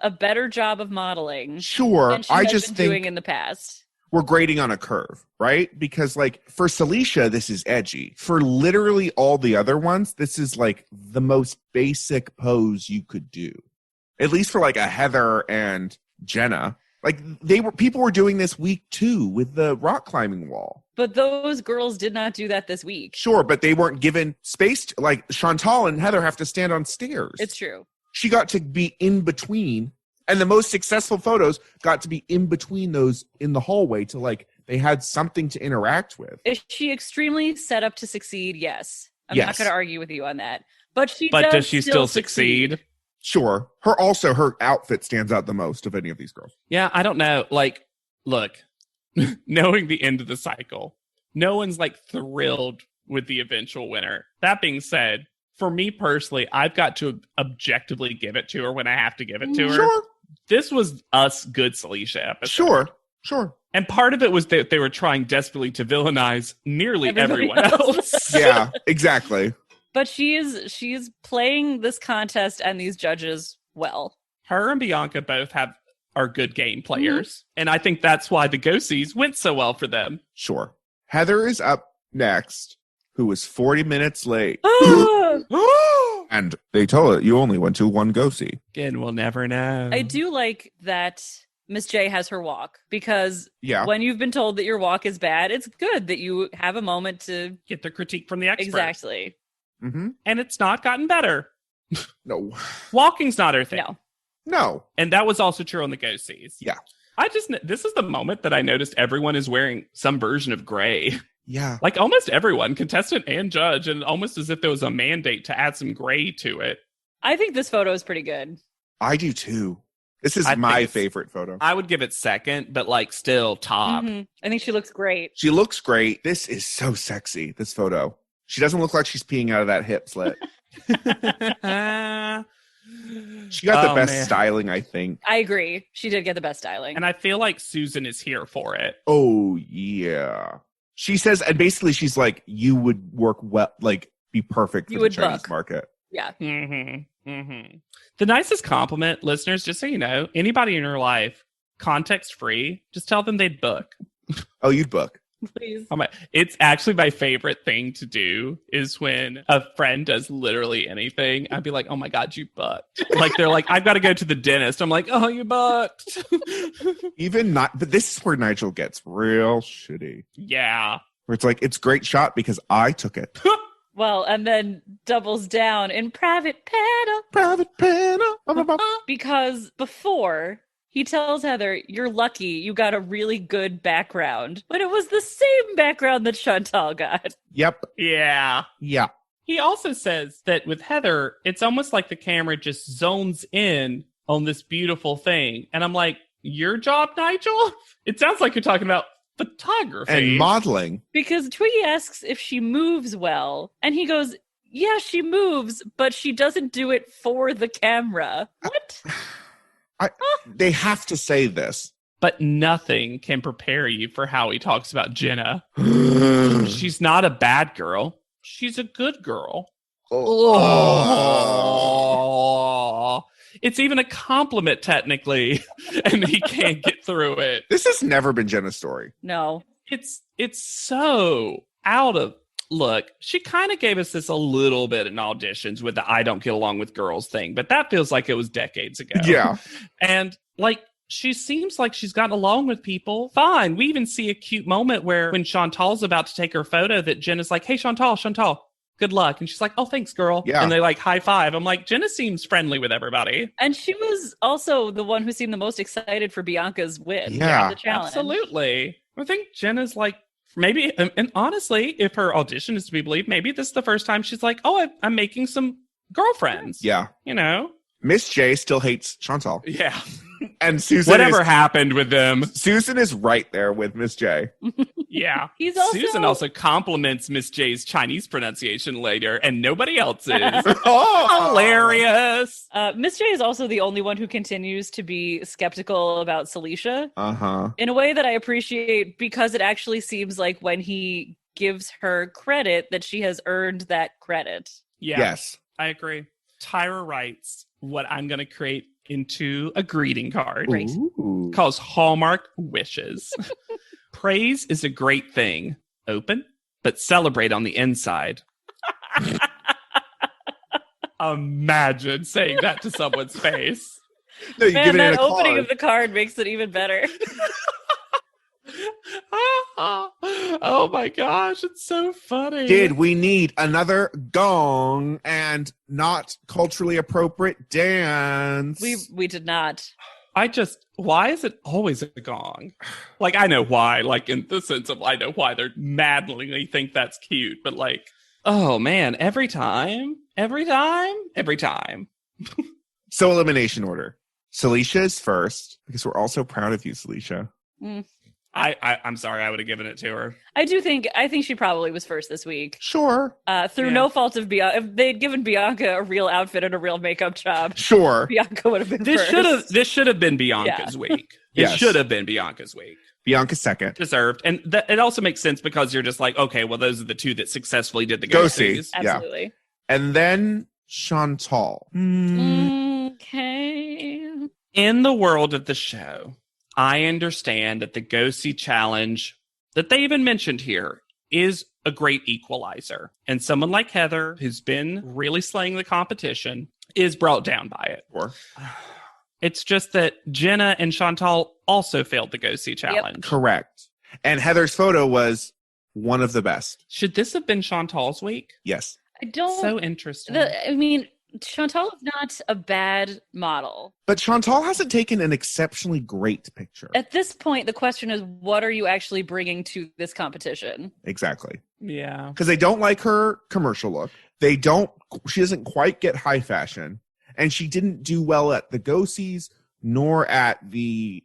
[SPEAKER 2] a better job of modeling.
[SPEAKER 3] Sure.
[SPEAKER 2] Than she has been doing in the past.
[SPEAKER 3] We're grading on a curve, right? Because, like, for Celicia, this is edgy. For literally all the other ones, this is, like, the most basic pose you could do. At least for, like, a Heather and Jenna. Like, people were doing this week 2 with the rock climbing wall.
[SPEAKER 2] But those girls did not do that this week.
[SPEAKER 3] Sure, but they weren't given space. Like, Chantal and Heather have to stand on stairs.
[SPEAKER 2] It's true.
[SPEAKER 3] She got to be in between. And the most successful photos got to be in between those in the hallway to, like, they had something to interact with.
[SPEAKER 2] Is she extremely set up to succeed? Yes. I'm
[SPEAKER 3] Yes.
[SPEAKER 2] not going to argue with you on that. But
[SPEAKER 4] does she still succeed?
[SPEAKER 3] Sure. Her outfit stands out the most of any of these girls.
[SPEAKER 4] Yeah, I don't know. Like, look, knowing the end of the cycle, no one's, like, thrilled with the eventual winner. That being said, for me personally, I've got to objectively give it to her when I have to give it to her.
[SPEAKER 3] Sure.
[SPEAKER 4] This was us good Celicia episode.
[SPEAKER 3] Sure.
[SPEAKER 4] And part of it was that they were trying desperately to villainize nearly everyone else.
[SPEAKER 3] Yeah, exactly.
[SPEAKER 2] But she's playing this contest and these judges well.
[SPEAKER 4] Her and Bianca both are good game players. And I think that's why the Go-Sees went so well for them.
[SPEAKER 3] Sure. Heather is up next, who was 40 minutes late. And they told her you only went to one Go-See.
[SPEAKER 4] Again, we'll never know.
[SPEAKER 2] I do like that Miss J has her walk, because
[SPEAKER 3] Yeah.
[SPEAKER 2] when you've been told that your walk is bad, it's good that you have a moment to
[SPEAKER 4] get the critique from the expert.
[SPEAKER 2] Exactly.
[SPEAKER 3] Mm-hmm.
[SPEAKER 4] And it's not gotten better.
[SPEAKER 3] No.
[SPEAKER 4] Walking's not her thing.
[SPEAKER 3] No.
[SPEAKER 4] And that was also true on the Go-Sees.
[SPEAKER 3] Yeah.
[SPEAKER 4] This is the moment that I noticed everyone is wearing some version of gray.
[SPEAKER 3] Yeah.
[SPEAKER 4] Like almost everyone, contestant and judge, and almost as if there was a mandate to add some gray to it.
[SPEAKER 2] I think this photo is pretty good.
[SPEAKER 3] I do too. This is
[SPEAKER 4] I
[SPEAKER 3] my
[SPEAKER 4] think
[SPEAKER 3] favorite photo.
[SPEAKER 4] I would give it second, but like still top.
[SPEAKER 2] Mhm. I think she looks great.
[SPEAKER 3] She looks great. This is so sexy, this photo. She doesn't look like she's peeing out of that hip slit. She got the best styling, I think.
[SPEAKER 2] I agree. She did get the best styling.
[SPEAKER 4] And I feel like Susan is here for it.
[SPEAKER 3] Oh, yeah. She says, and basically she's like, you would work well, like be perfect for
[SPEAKER 2] You
[SPEAKER 3] the
[SPEAKER 2] would
[SPEAKER 3] Chinese
[SPEAKER 2] book.
[SPEAKER 3] market.
[SPEAKER 2] Yeah.
[SPEAKER 4] Mm-hmm. Mm-hmm. The nicest compliment, listeners, just so you know, anybody in your life, context free, just tell them they'd book.
[SPEAKER 3] Oh, you'd book.
[SPEAKER 2] Please.
[SPEAKER 4] It's actually my favorite thing to do is when a friend does literally anything. I'd be like, oh my God, you booked. Like they're like, I've got to go to the dentist. I'm like, oh, you booked.
[SPEAKER 3] Even not, but this is where Nigel gets real shitty.
[SPEAKER 4] Yeah.
[SPEAKER 3] Where it's like, it's a great shot because I took it.
[SPEAKER 2] Well, and then doubles down in private panel.
[SPEAKER 3] Private panel.
[SPEAKER 2] Because before, he tells Heather, you're lucky you got a really good background. But it was the same background that Chantal got.
[SPEAKER 3] Yep.
[SPEAKER 4] Yeah.
[SPEAKER 3] Yeah.
[SPEAKER 4] He also says that with Heather, it's almost like the camera just zones in on this beautiful thing. And I'm like, your job, Nigel? It sounds like you're talking about photography.
[SPEAKER 3] And modeling.
[SPEAKER 2] Because Twiggy asks if she moves well. And he goes, yeah, she moves, but she doesn't do it for the camera. What?
[SPEAKER 3] They have to say this.
[SPEAKER 4] But nothing can prepare you for how he talks about Jenna. She's not a bad girl. She's a good girl. Oh. It's even a compliment, technically. And he can't get through it.
[SPEAKER 3] This has never been Jenna's story.
[SPEAKER 2] No.
[SPEAKER 4] It's so out of... Look, she kind of gave us this a little bit in auditions with the I don't get along with girls thing, but that feels like it was decades ago.
[SPEAKER 3] Yeah.
[SPEAKER 4] And like, she seems like she's gotten along with people fine. We even see a cute moment where when Chantal's about to take her photo that Jenna's like, hey, Chantal, good luck. And she's like, oh, thanks, girl.
[SPEAKER 3] Yeah.
[SPEAKER 4] And they like high five. I'm like, Jenna seems friendly with everybody.
[SPEAKER 2] And she was also the one who seemed the most excited for Bianca's win.
[SPEAKER 3] Yeah.
[SPEAKER 2] The challenge.
[SPEAKER 4] Absolutely. I think Jenna's like, maybe, and honestly, if her audition is to be believed, maybe this is the first time she's like, oh, I'm making some girlfriends.
[SPEAKER 3] Yeah.
[SPEAKER 4] You know?
[SPEAKER 3] Miss J still hates Chantal.
[SPEAKER 4] Yeah.
[SPEAKER 3] And Susan
[SPEAKER 4] Whatever happened with them.
[SPEAKER 3] Susan is right there with Miss J.
[SPEAKER 4] Yeah.
[SPEAKER 2] also
[SPEAKER 4] Susan also compliments Miss J's Chinese pronunciation later, and nobody else's. Hilarious.
[SPEAKER 2] Miss J is also the only one who continues to be skeptical about Celicia.
[SPEAKER 3] Uh-huh.
[SPEAKER 2] In a way that I appreciate, because it actually seems like when he gives her credit that she has earned that credit.
[SPEAKER 4] Yeah.
[SPEAKER 3] Yes.
[SPEAKER 4] I agree. Tyra writes what I'm going to create into a greeting card.
[SPEAKER 2] Great.
[SPEAKER 3] Ooh.
[SPEAKER 4] Calls Hallmark Wishes. Praise is a great thing. Open, but celebrate on the inside. Imagine saying that to someone's face.
[SPEAKER 3] No, you
[SPEAKER 2] Man,
[SPEAKER 3] give it in
[SPEAKER 2] that
[SPEAKER 3] a
[SPEAKER 2] opening
[SPEAKER 3] card.
[SPEAKER 2] of the card makes it even better.
[SPEAKER 4] Oh my gosh, it's so funny.
[SPEAKER 3] Did we need another gong and not culturally appropriate dance?
[SPEAKER 2] We did not.
[SPEAKER 4] Why is it always a gong? Like, I know why, like in the sense of I know why they're maddeningly think that's cute, but like, oh man, every time.
[SPEAKER 3] So elimination order. Celicia is first because we're all so proud of you, Celicia.
[SPEAKER 4] I'm sorry, I would have given it to her.
[SPEAKER 2] I think she probably was first this week.
[SPEAKER 3] Sure.
[SPEAKER 2] Through no fault of Bianca. If they'd given Bianca a real outfit and a real makeup job,
[SPEAKER 3] Sure.
[SPEAKER 2] Bianca would have been
[SPEAKER 4] This
[SPEAKER 2] first.
[SPEAKER 4] should have been Bianca's week. It
[SPEAKER 3] Yes.
[SPEAKER 4] should have been Bianca's week.
[SPEAKER 3] Bianca second.
[SPEAKER 4] Deserved. And it also makes sense because you're just like, okay, well, those are the two that successfully did the
[SPEAKER 3] Go-See.
[SPEAKER 4] Go-Sees.
[SPEAKER 2] Absolutely.
[SPEAKER 3] And then Chantal.
[SPEAKER 2] Okay.
[SPEAKER 4] In the world of the show, I understand that the Go-See challenge that they even mentioned here is a great equalizer. And someone like Heather, who's been really slaying the competition, is brought down by it.
[SPEAKER 3] Sure.
[SPEAKER 4] It's just that Jenna and Chantal also failed the Go-See challenge.
[SPEAKER 3] Correct. And Heather's photo was one of the best.
[SPEAKER 4] Should this have been Chantal's week?
[SPEAKER 3] Yes.
[SPEAKER 2] I don't.
[SPEAKER 4] So interesting.
[SPEAKER 2] I mean, Chantal is not a bad model.
[SPEAKER 3] But Chantal hasn't taken an exceptionally great picture.
[SPEAKER 2] At this point, the question is, what are you actually bringing to this competition?
[SPEAKER 3] Exactly.
[SPEAKER 4] Yeah.
[SPEAKER 3] Because they don't like her commercial look. She doesn't quite get high fashion. And she didn't do well at the Go-Sees nor at the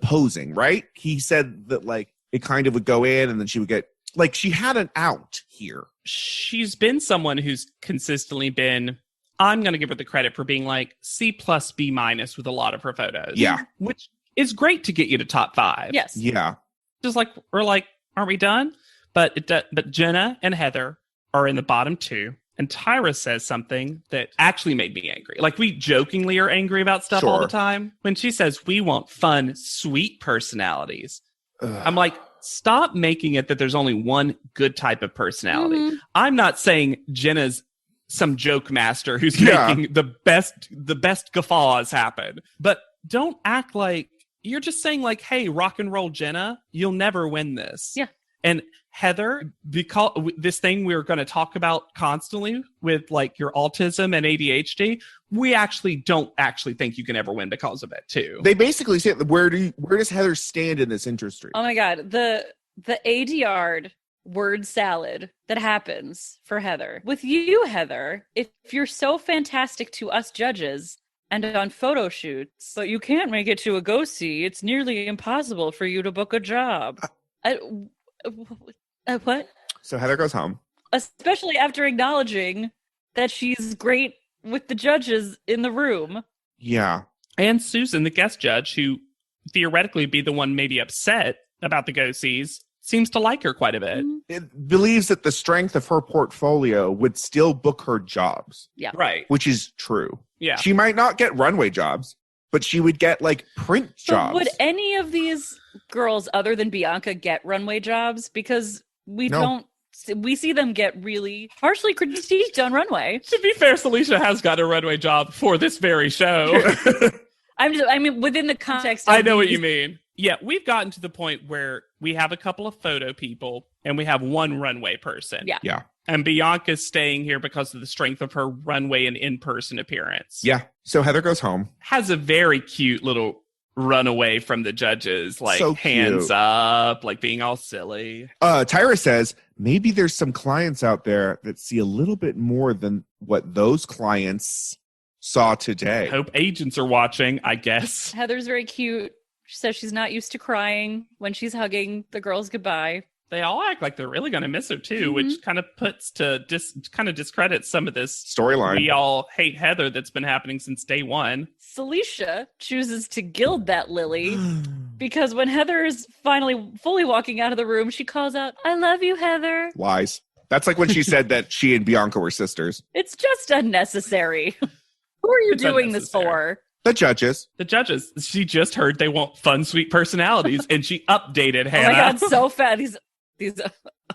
[SPEAKER 3] posing, right? He said that it kind of would go in and then she would get, she had an out here.
[SPEAKER 4] She's been someone who's consistently been, I'm going to give her the credit for being C plus B minus with a lot of her photos.
[SPEAKER 3] Yeah.
[SPEAKER 4] Which is great to get you to top 5.
[SPEAKER 2] Yes.
[SPEAKER 3] Yeah.
[SPEAKER 4] Just we're aren't we done? But Jenna and Heather are in the bottom 2. And Tyra says something that actually made me angry. We jokingly are angry about stuff all the time. When she says, we want fun, sweet personalities. Ugh. I'm like, stop making it that there's only one good type of personality. Mm-hmm. I'm not saying Jenna's some joke master who's making the best guffaws happen. But don't act like you're just saying hey, rock and roll Jenna, you'll never win this.
[SPEAKER 2] Yeah.
[SPEAKER 4] And Heather, because this thing we're going to talk about constantly with your autism and ADHD, we actually don't think you can ever win because of it too.
[SPEAKER 3] They basically say, where does Heather stand in this industry?
[SPEAKER 2] Oh my God. The ADR word salad that happens for Heather. With you, Heather, if you're so fantastic to us judges and on photo shoots, but you can't make it to a Go-See, it's nearly impossible for you to book a job. What?
[SPEAKER 3] So Heather goes home.
[SPEAKER 2] Especially after acknowledging that she's great with the judges in the room.
[SPEAKER 3] Yeah.
[SPEAKER 4] And Susan, the guest judge, who theoretically be the one maybe upset about the Go-Sees, seems to like her quite a bit.
[SPEAKER 3] It believes that the strength of her portfolio would still book her jobs.
[SPEAKER 2] Yeah.
[SPEAKER 4] Right.
[SPEAKER 3] Which is true.
[SPEAKER 4] Yeah.
[SPEAKER 3] She might not get runway jobs, but she would get print jobs.
[SPEAKER 2] Would any of these girls other than Bianca get runway jobs? Because we see them get really harshly critiqued on runway.
[SPEAKER 4] To be fair, Celicia has got a runway job for this very show.
[SPEAKER 2] I mean, within the context of
[SPEAKER 4] I know what you mean. Yeah, we've gotten to the point where we have a couple of photo people and we have one runway person.
[SPEAKER 2] Yeah.
[SPEAKER 3] Yeah.
[SPEAKER 4] And Bianca's staying here because of the strength of her runway and in-person appearance.
[SPEAKER 3] Yeah. So Heather goes home.
[SPEAKER 4] Has a very cute little runaway from the judges,
[SPEAKER 3] so
[SPEAKER 4] hands up, being all silly.
[SPEAKER 3] Tyra says, maybe there's some clients out there that see a little bit more than what those clients saw today.
[SPEAKER 4] Hope agents are watching, I guess.
[SPEAKER 2] Heather's very cute. She says she's not used to crying when she's hugging the girls goodbye.
[SPEAKER 4] They all act like they're really going to miss her too, which kind of puts discredits some of this
[SPEAKER 3] storyline.
[SPEAKER 4] We all hate Heather that's been happening since day one.
[SPEAKER 2] Celicia chooses to gild that lily because when Heather is finally fully walking out of the room, she calls out, "I love you, Heather."
[SPEAKER 3] Lies. That's like when she said that she and Bianca were sisters.
[SPEAKER 2] It's just unnecessary. Who are you doing this for?
[SPEAKER 3] The judges.
[SPEAKER 4] The judges. She just heard they want fun, sweet personalities, and she updated Hannah.
[SPEAKER 2] Oh my God, so fast. These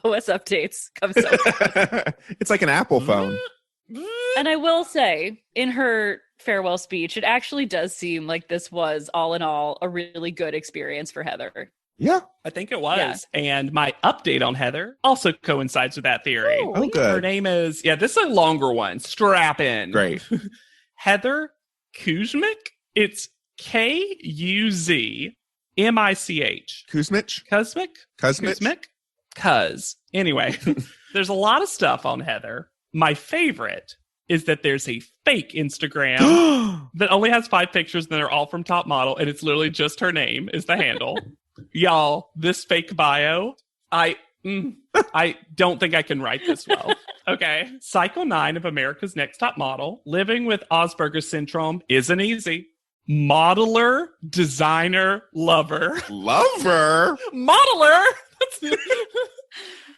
[SPEAKER 2] OS updates come so fast.
[SPEAKER 3] It's like an Apple phone.
[SPEAKER 2] And I will say, in her farewell speech, it actually does seem like this was, all in all, a really good experience for Heather.
[SPEAKER 3] Yeah.
[SPEAKER 4] I think it was. Yeah. And my update on Heather also coincides with that theory.
[SPEAKER 3] Oh, good.
[SPEAKER 4] Her name is, this is a longer one. Strap in.
[SPEAKER 3] Great.
[SPEAKER 4] Heather Kuzmich. It's Kuzmich.
[SPEAKER 3] Kuzmich?
[SPEAKER 4] Kuzmich? Cuz. Anyway, there's a lot of stuff on Heather. My favorite is that there's a fake Instagram that only has 5 pictures and they're all from Top Model, and it's literally just her name is the handle. Y'all, this fake bio, I don't think I can write this well. Okay. Cycle 9 of America's Next Top Model. Living with Asperger's syndrome isn't easy. Modeler, designer, lover.
[SPEAKER 3] Lover?
[SPEAKER 4] Modeler?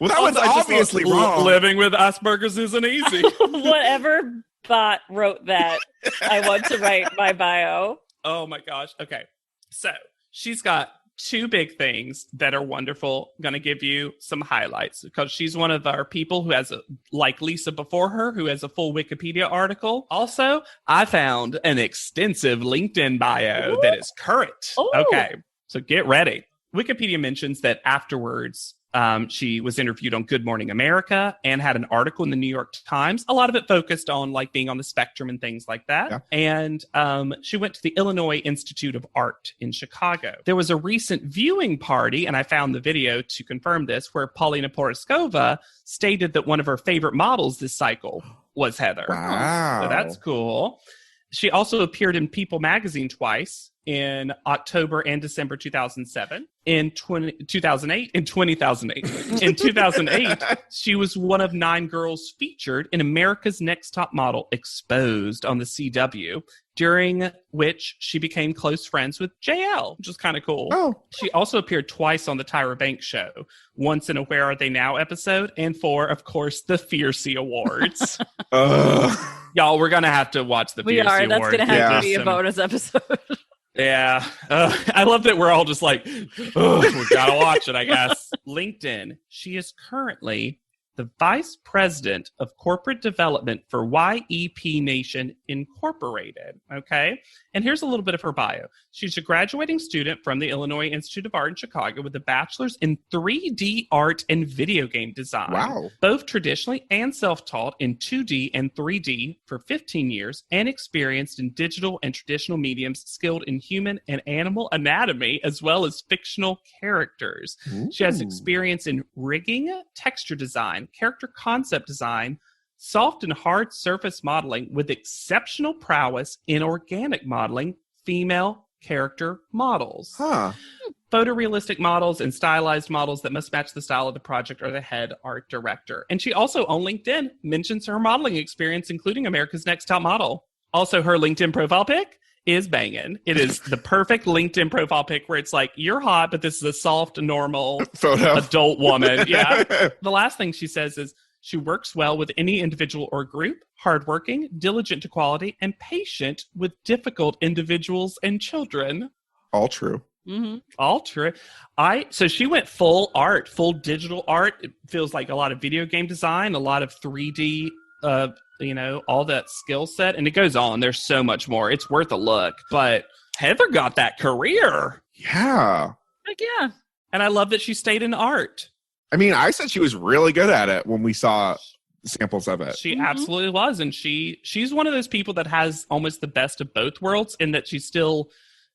[SPEAKER 3] Well, that was obviously wrong.
[SPEAKER 4] Living with Asperger's isn't easy.
[SPEAKER 2] Whatever bot wrote that, I want to write my bio.
[SPEAKER 4] Oh my gosh. Okay. So she's got two big things that are wonderful. Going to give you some highlights because she's one of our people who has, like Lisa before her, who has a full Wikipedia article. Also, I found an extensive LinkedIn bio that is current.
[SPEAKER 2] Ooh.
[SPEAKER 4] Okay. So get ready. Wikipedia mentions that afterwards, she was interviewed on Good Morning America and had an article in the New York Times. A lot of it focused on like being on the spectrum and things like that. Yeah. And she went to the Illinois Institute of Art in Chicago. There was a recent viewing party, and I found the video to confirm this, where Paulina Poroskova stated that one of her favorite models this cycle was Heather.
[SPEAKER 3] Wow.
[SPEAKER 4] So that's cool. She also appeared in People magazine twice, in October and December 2007. In 2008, in 2008, she was one of 9 girls featured in America's Next Top Model Exposed on the CW, during which she became close friends with JL, which is kind of cool.
[SPEAKER 3] Oh.
[SPEAKER 4] She also appeared twice on the Tyra Banks show, once in a Where Are They Now episode, and for, of course, the Fiercey Awards. Y'all, we're going to have to watch the Fiercey Awards.
[SPEAKER 2] That's going to have to be a bonus episode.
[SPEAKER 4] Yeah. I love that we're all just like, oh, we gotta watch it, I guess. LinkedIn. She is currently the Vice President of Corporate Development for YEP Nation Incorporated. Okay. And here's a little bit of her bio. She's a graduating student from the Illinois Institute of Art in Chicago with a bachelor's in 3D art and video game design.
[SPEAKER 3] Wow.
[SPEAKER 4] Both traditionally and self-taught in 2D and 3D for 15 years, and experienced in digital and traditional mediums, skilled in human and animal anatomy, as well as fictional characters.
[SPEAKER 3] Ooh.
[SPEAKER 4] She has experience in rigging, texture design, character concept design, soft and hard surface modeling, with exceptional prowess in organic modeling, female character models. Photorealistic models and stylized models that must match the style of the project or the head art director. And she also, on LinkedIn, mentions her modeling experience, including America's Next Top Model. Also, her LinkedIn profile pic is banging. It is the perfect LinkedIn profile pic where it's like, you're hot, but this is a soft, normal
[SPEAKER 3] photo
[SPEAKER 4] adult woman. Yeah. The last thing she says is, she works well with any individual or group, hardworking, diligent to quality, and patient with difficult individuals and children.
[SPEAKER 3] All true.
[SPEAKER 2] Mm-hmm.
[SPEAKER 4] All true. So she went full art, full digital art. It feels like a lot of video game design, a lot of 3D, all that skill set. And it goes on. There's so much more. It's worth a look. But Heather got that career.
[SPEAKER 3] Yeah.
[SPEAKER 2] Like, yeah.
[SPEAKER 4] And I love that she stayed in art.
[SPEAKER 3] I mean, I said she was really good at it when we saw samples of it.
[SPEAKER 4] She absolutely was. And she's one of those people that has almost the best of both worlds, in that she still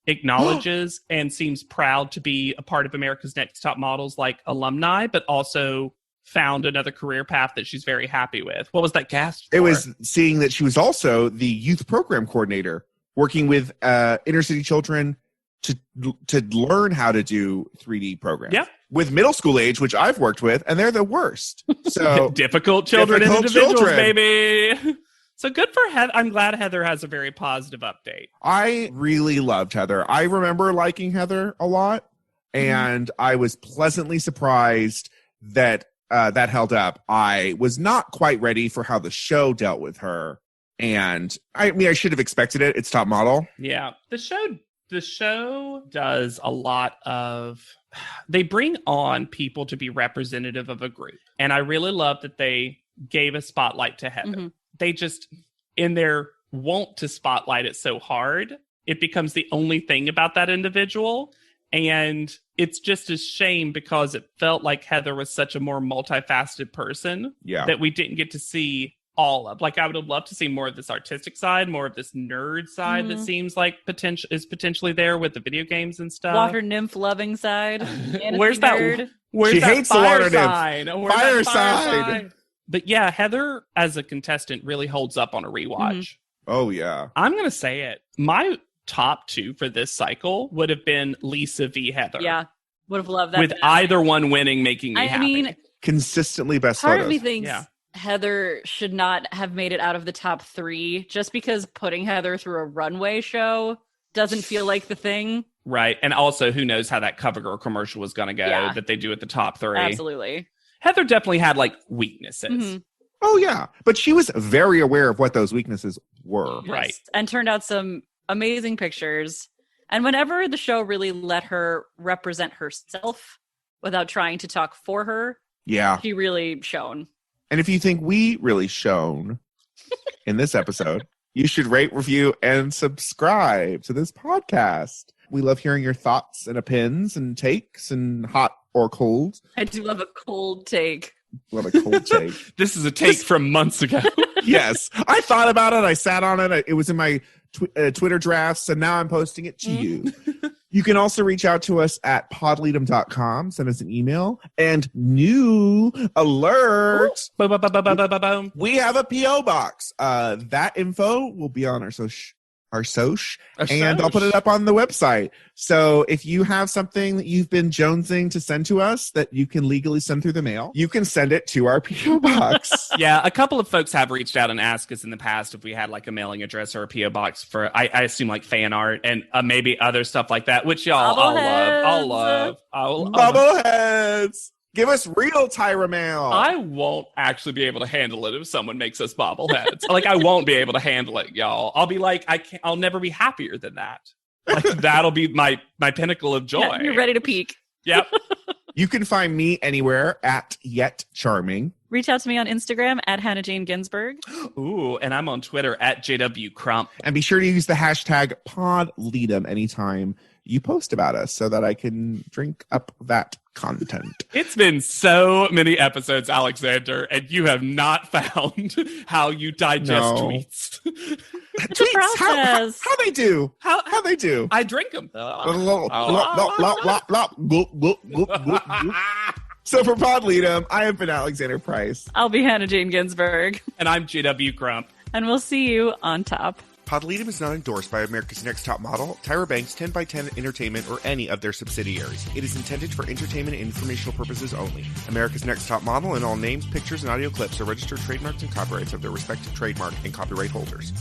[SPEAKER 4] acknowledges and seems proud to be a part of America's Next Top Models, like alumni, but also found another career path that she's very happy with. What was that gasp for?
[SPEAKER 3] It was seeing that she was also the youth program coordinator, working with inner city children to learn how to do 3D programs.
[SPEAKER 4] Yeah.
[SPEAKER 3] With middle school age, which I've worked with, and they're the worst. So
[SPEAKER 4] difficult children and individuals, baby. So good for Heather. I'm glad Heather has a very positive update.
[SPEAKER 3] I really loved Heather. I remember liking Heather a lot, and I was pleasantly surprised that that held up. I was not quite ready for how the show dealt with her, and I mean, I should have expected it. It's Top Model.
[SPEAKER 4] Yeah, the show does a lot of. They bring on people to be representative of a group, and I really love that they gave a spotlight to Heather. Mm-hmm. They just, in their want to spotlight it so hard, it becomes the only thing about that individual. And it's just a shame, because it felt like Heather was such a more multifaceted person that we didn't get to see all of. Like, I would have loved to see more of this artistic side, more of this nerd side that seems like is potentially there with the video games and stuff.
[SPEAKER 2] Water nymph loving side.
[SPEAKER 4] Where's that? Where's
[SPEAKER 3] she
[SPEAKER 4] that
[SPEAKER 3] hates
[SPEAKER 4] fire
[SPEAKER 3] the water
[SPEAKER 4] side?
[SPEAKER 3] nymph. Fire side.
[SPEAKER 4] But yeah, Heather as a contestant really holds up on a rewatch.
[SPEAKER 3] Oh yeah.
[SPEAKER 4] I'm gonna say it. My top 2 for this cycle would have been Lisa v. Heather.
[SPEAKER 2] Yeah, would have loved that.
[SPEAKER 4] With either one winning, making me happy. I mean,
[SPEAKER 3] consistently best
[SPEAKER 2] part
[SPEAKER 3] photos.
[SPEAKER 2] of me thinks Heather should not have made it out of the top 3, just because putting Heather through a runway show doesn't feel like the thing.
[SPEAKER 4] Right. And also, who knows how that CoverGirl commercial was going to go that they do at the top 3.
[SPEAKER 2] Absolutely.
[SPEAKER 4] Heather definitely had like weaknesses. Mm-hmm.
[SPEAKER 3] Oh, yeah. But she was very aware of what those weaknesses were.
[SPEAKER 4] Right.
[SPEAKER 2] And turned out some amazing pictures. And whenever the show really let her represent herself without trying to talk for her,
[SPEAKER 3] Yeah.
[SPEAKER 2] she really shone.
[SPEAKER 3] And if you think we really shone in this episode, you should rate, review, and subscribe to this podcast. We love hearing your thoughts and opinions and takes and hot or cold.
[SPEAKER 2] I do love a cold take.
[SPEAKER 3] Love a cold take.
[SPEAKER 4] This is a take from months ago.
[SPEAKER 3] Yes. I thought about it. I sat on it. It was in my Twitter drafts, and now I'm posting it to you. You can also reach out to us at podleadum.com. Send us an email. And new alert.
[SPEAKER 4] Boom, boom, boom, boom, boom, boom, boom.
[SPEAKER 3] We have a P.O. box. That info will be on our soch, and I'll put it up on the website. So if you have something that you've been jonesing to send to us that you can legally send through the mail, you can send it to our P.O. box.
[SPEAKER 4] Yeah, a couple of folks have reached out and asked us in the past if we had like a mailing address or a P.O. box for, I assume like fan art and maybe other stuff like that, which y'all I'll love.
[SPEAKER 3] Bobbleheads. Give us real Tyra mail.
[SPEAKER 4] I won't actually be able to handle it if someone makes us bobbleheads. Like, I won't be able to handle it, y'all. I'll be like, I'll never be happier than that. Like, that'll be my pinnacle of joy.
[SPEAKER 2] Yeah, you're ready to peak.
[SPEAKER 4] Yep.
[SPEAKER 3] You can find me anywhere at Yet Charming.
[SPEAKER 2] Reach out to me on Instagram at Hannah Jane Ginsburg.
[SPEAKER 4] Ooh, and I'm on Twitter at JW Crump.
[SPEAKER 3] And be sure to use the hashtag PodLeadum anytime you post about us so that I can drink up that content.
[SPEAKER 4] It's been so many episodes, Alexander, and you have not found how you digest tweets.
[SPEAKER 2] It's a process.
[SPEAKER 3] How they do? How they do?
[SPEAKER 4] I drink them.
[SPEAKER 3] So for PodLeadum, I have been Alexander Price.
[SPEAKER 2] I'll be Hannah Jane Ginsburg.
[SPEAKER 4] And I'm JW Crump.
[SPEAKER 2] And we'll see you on top.
[SPEAKER 3] PodLeadum is not endorsed by America's Next Top Model, Tyra Banks, 10x10 Entertainment, or any of their subsidiaries. It is intended for entertainment and informational purposes only. America's Next Top Model and all names, pictures, and audio clips are registered trademarks and copyrights of their respective trademark and copyright holders.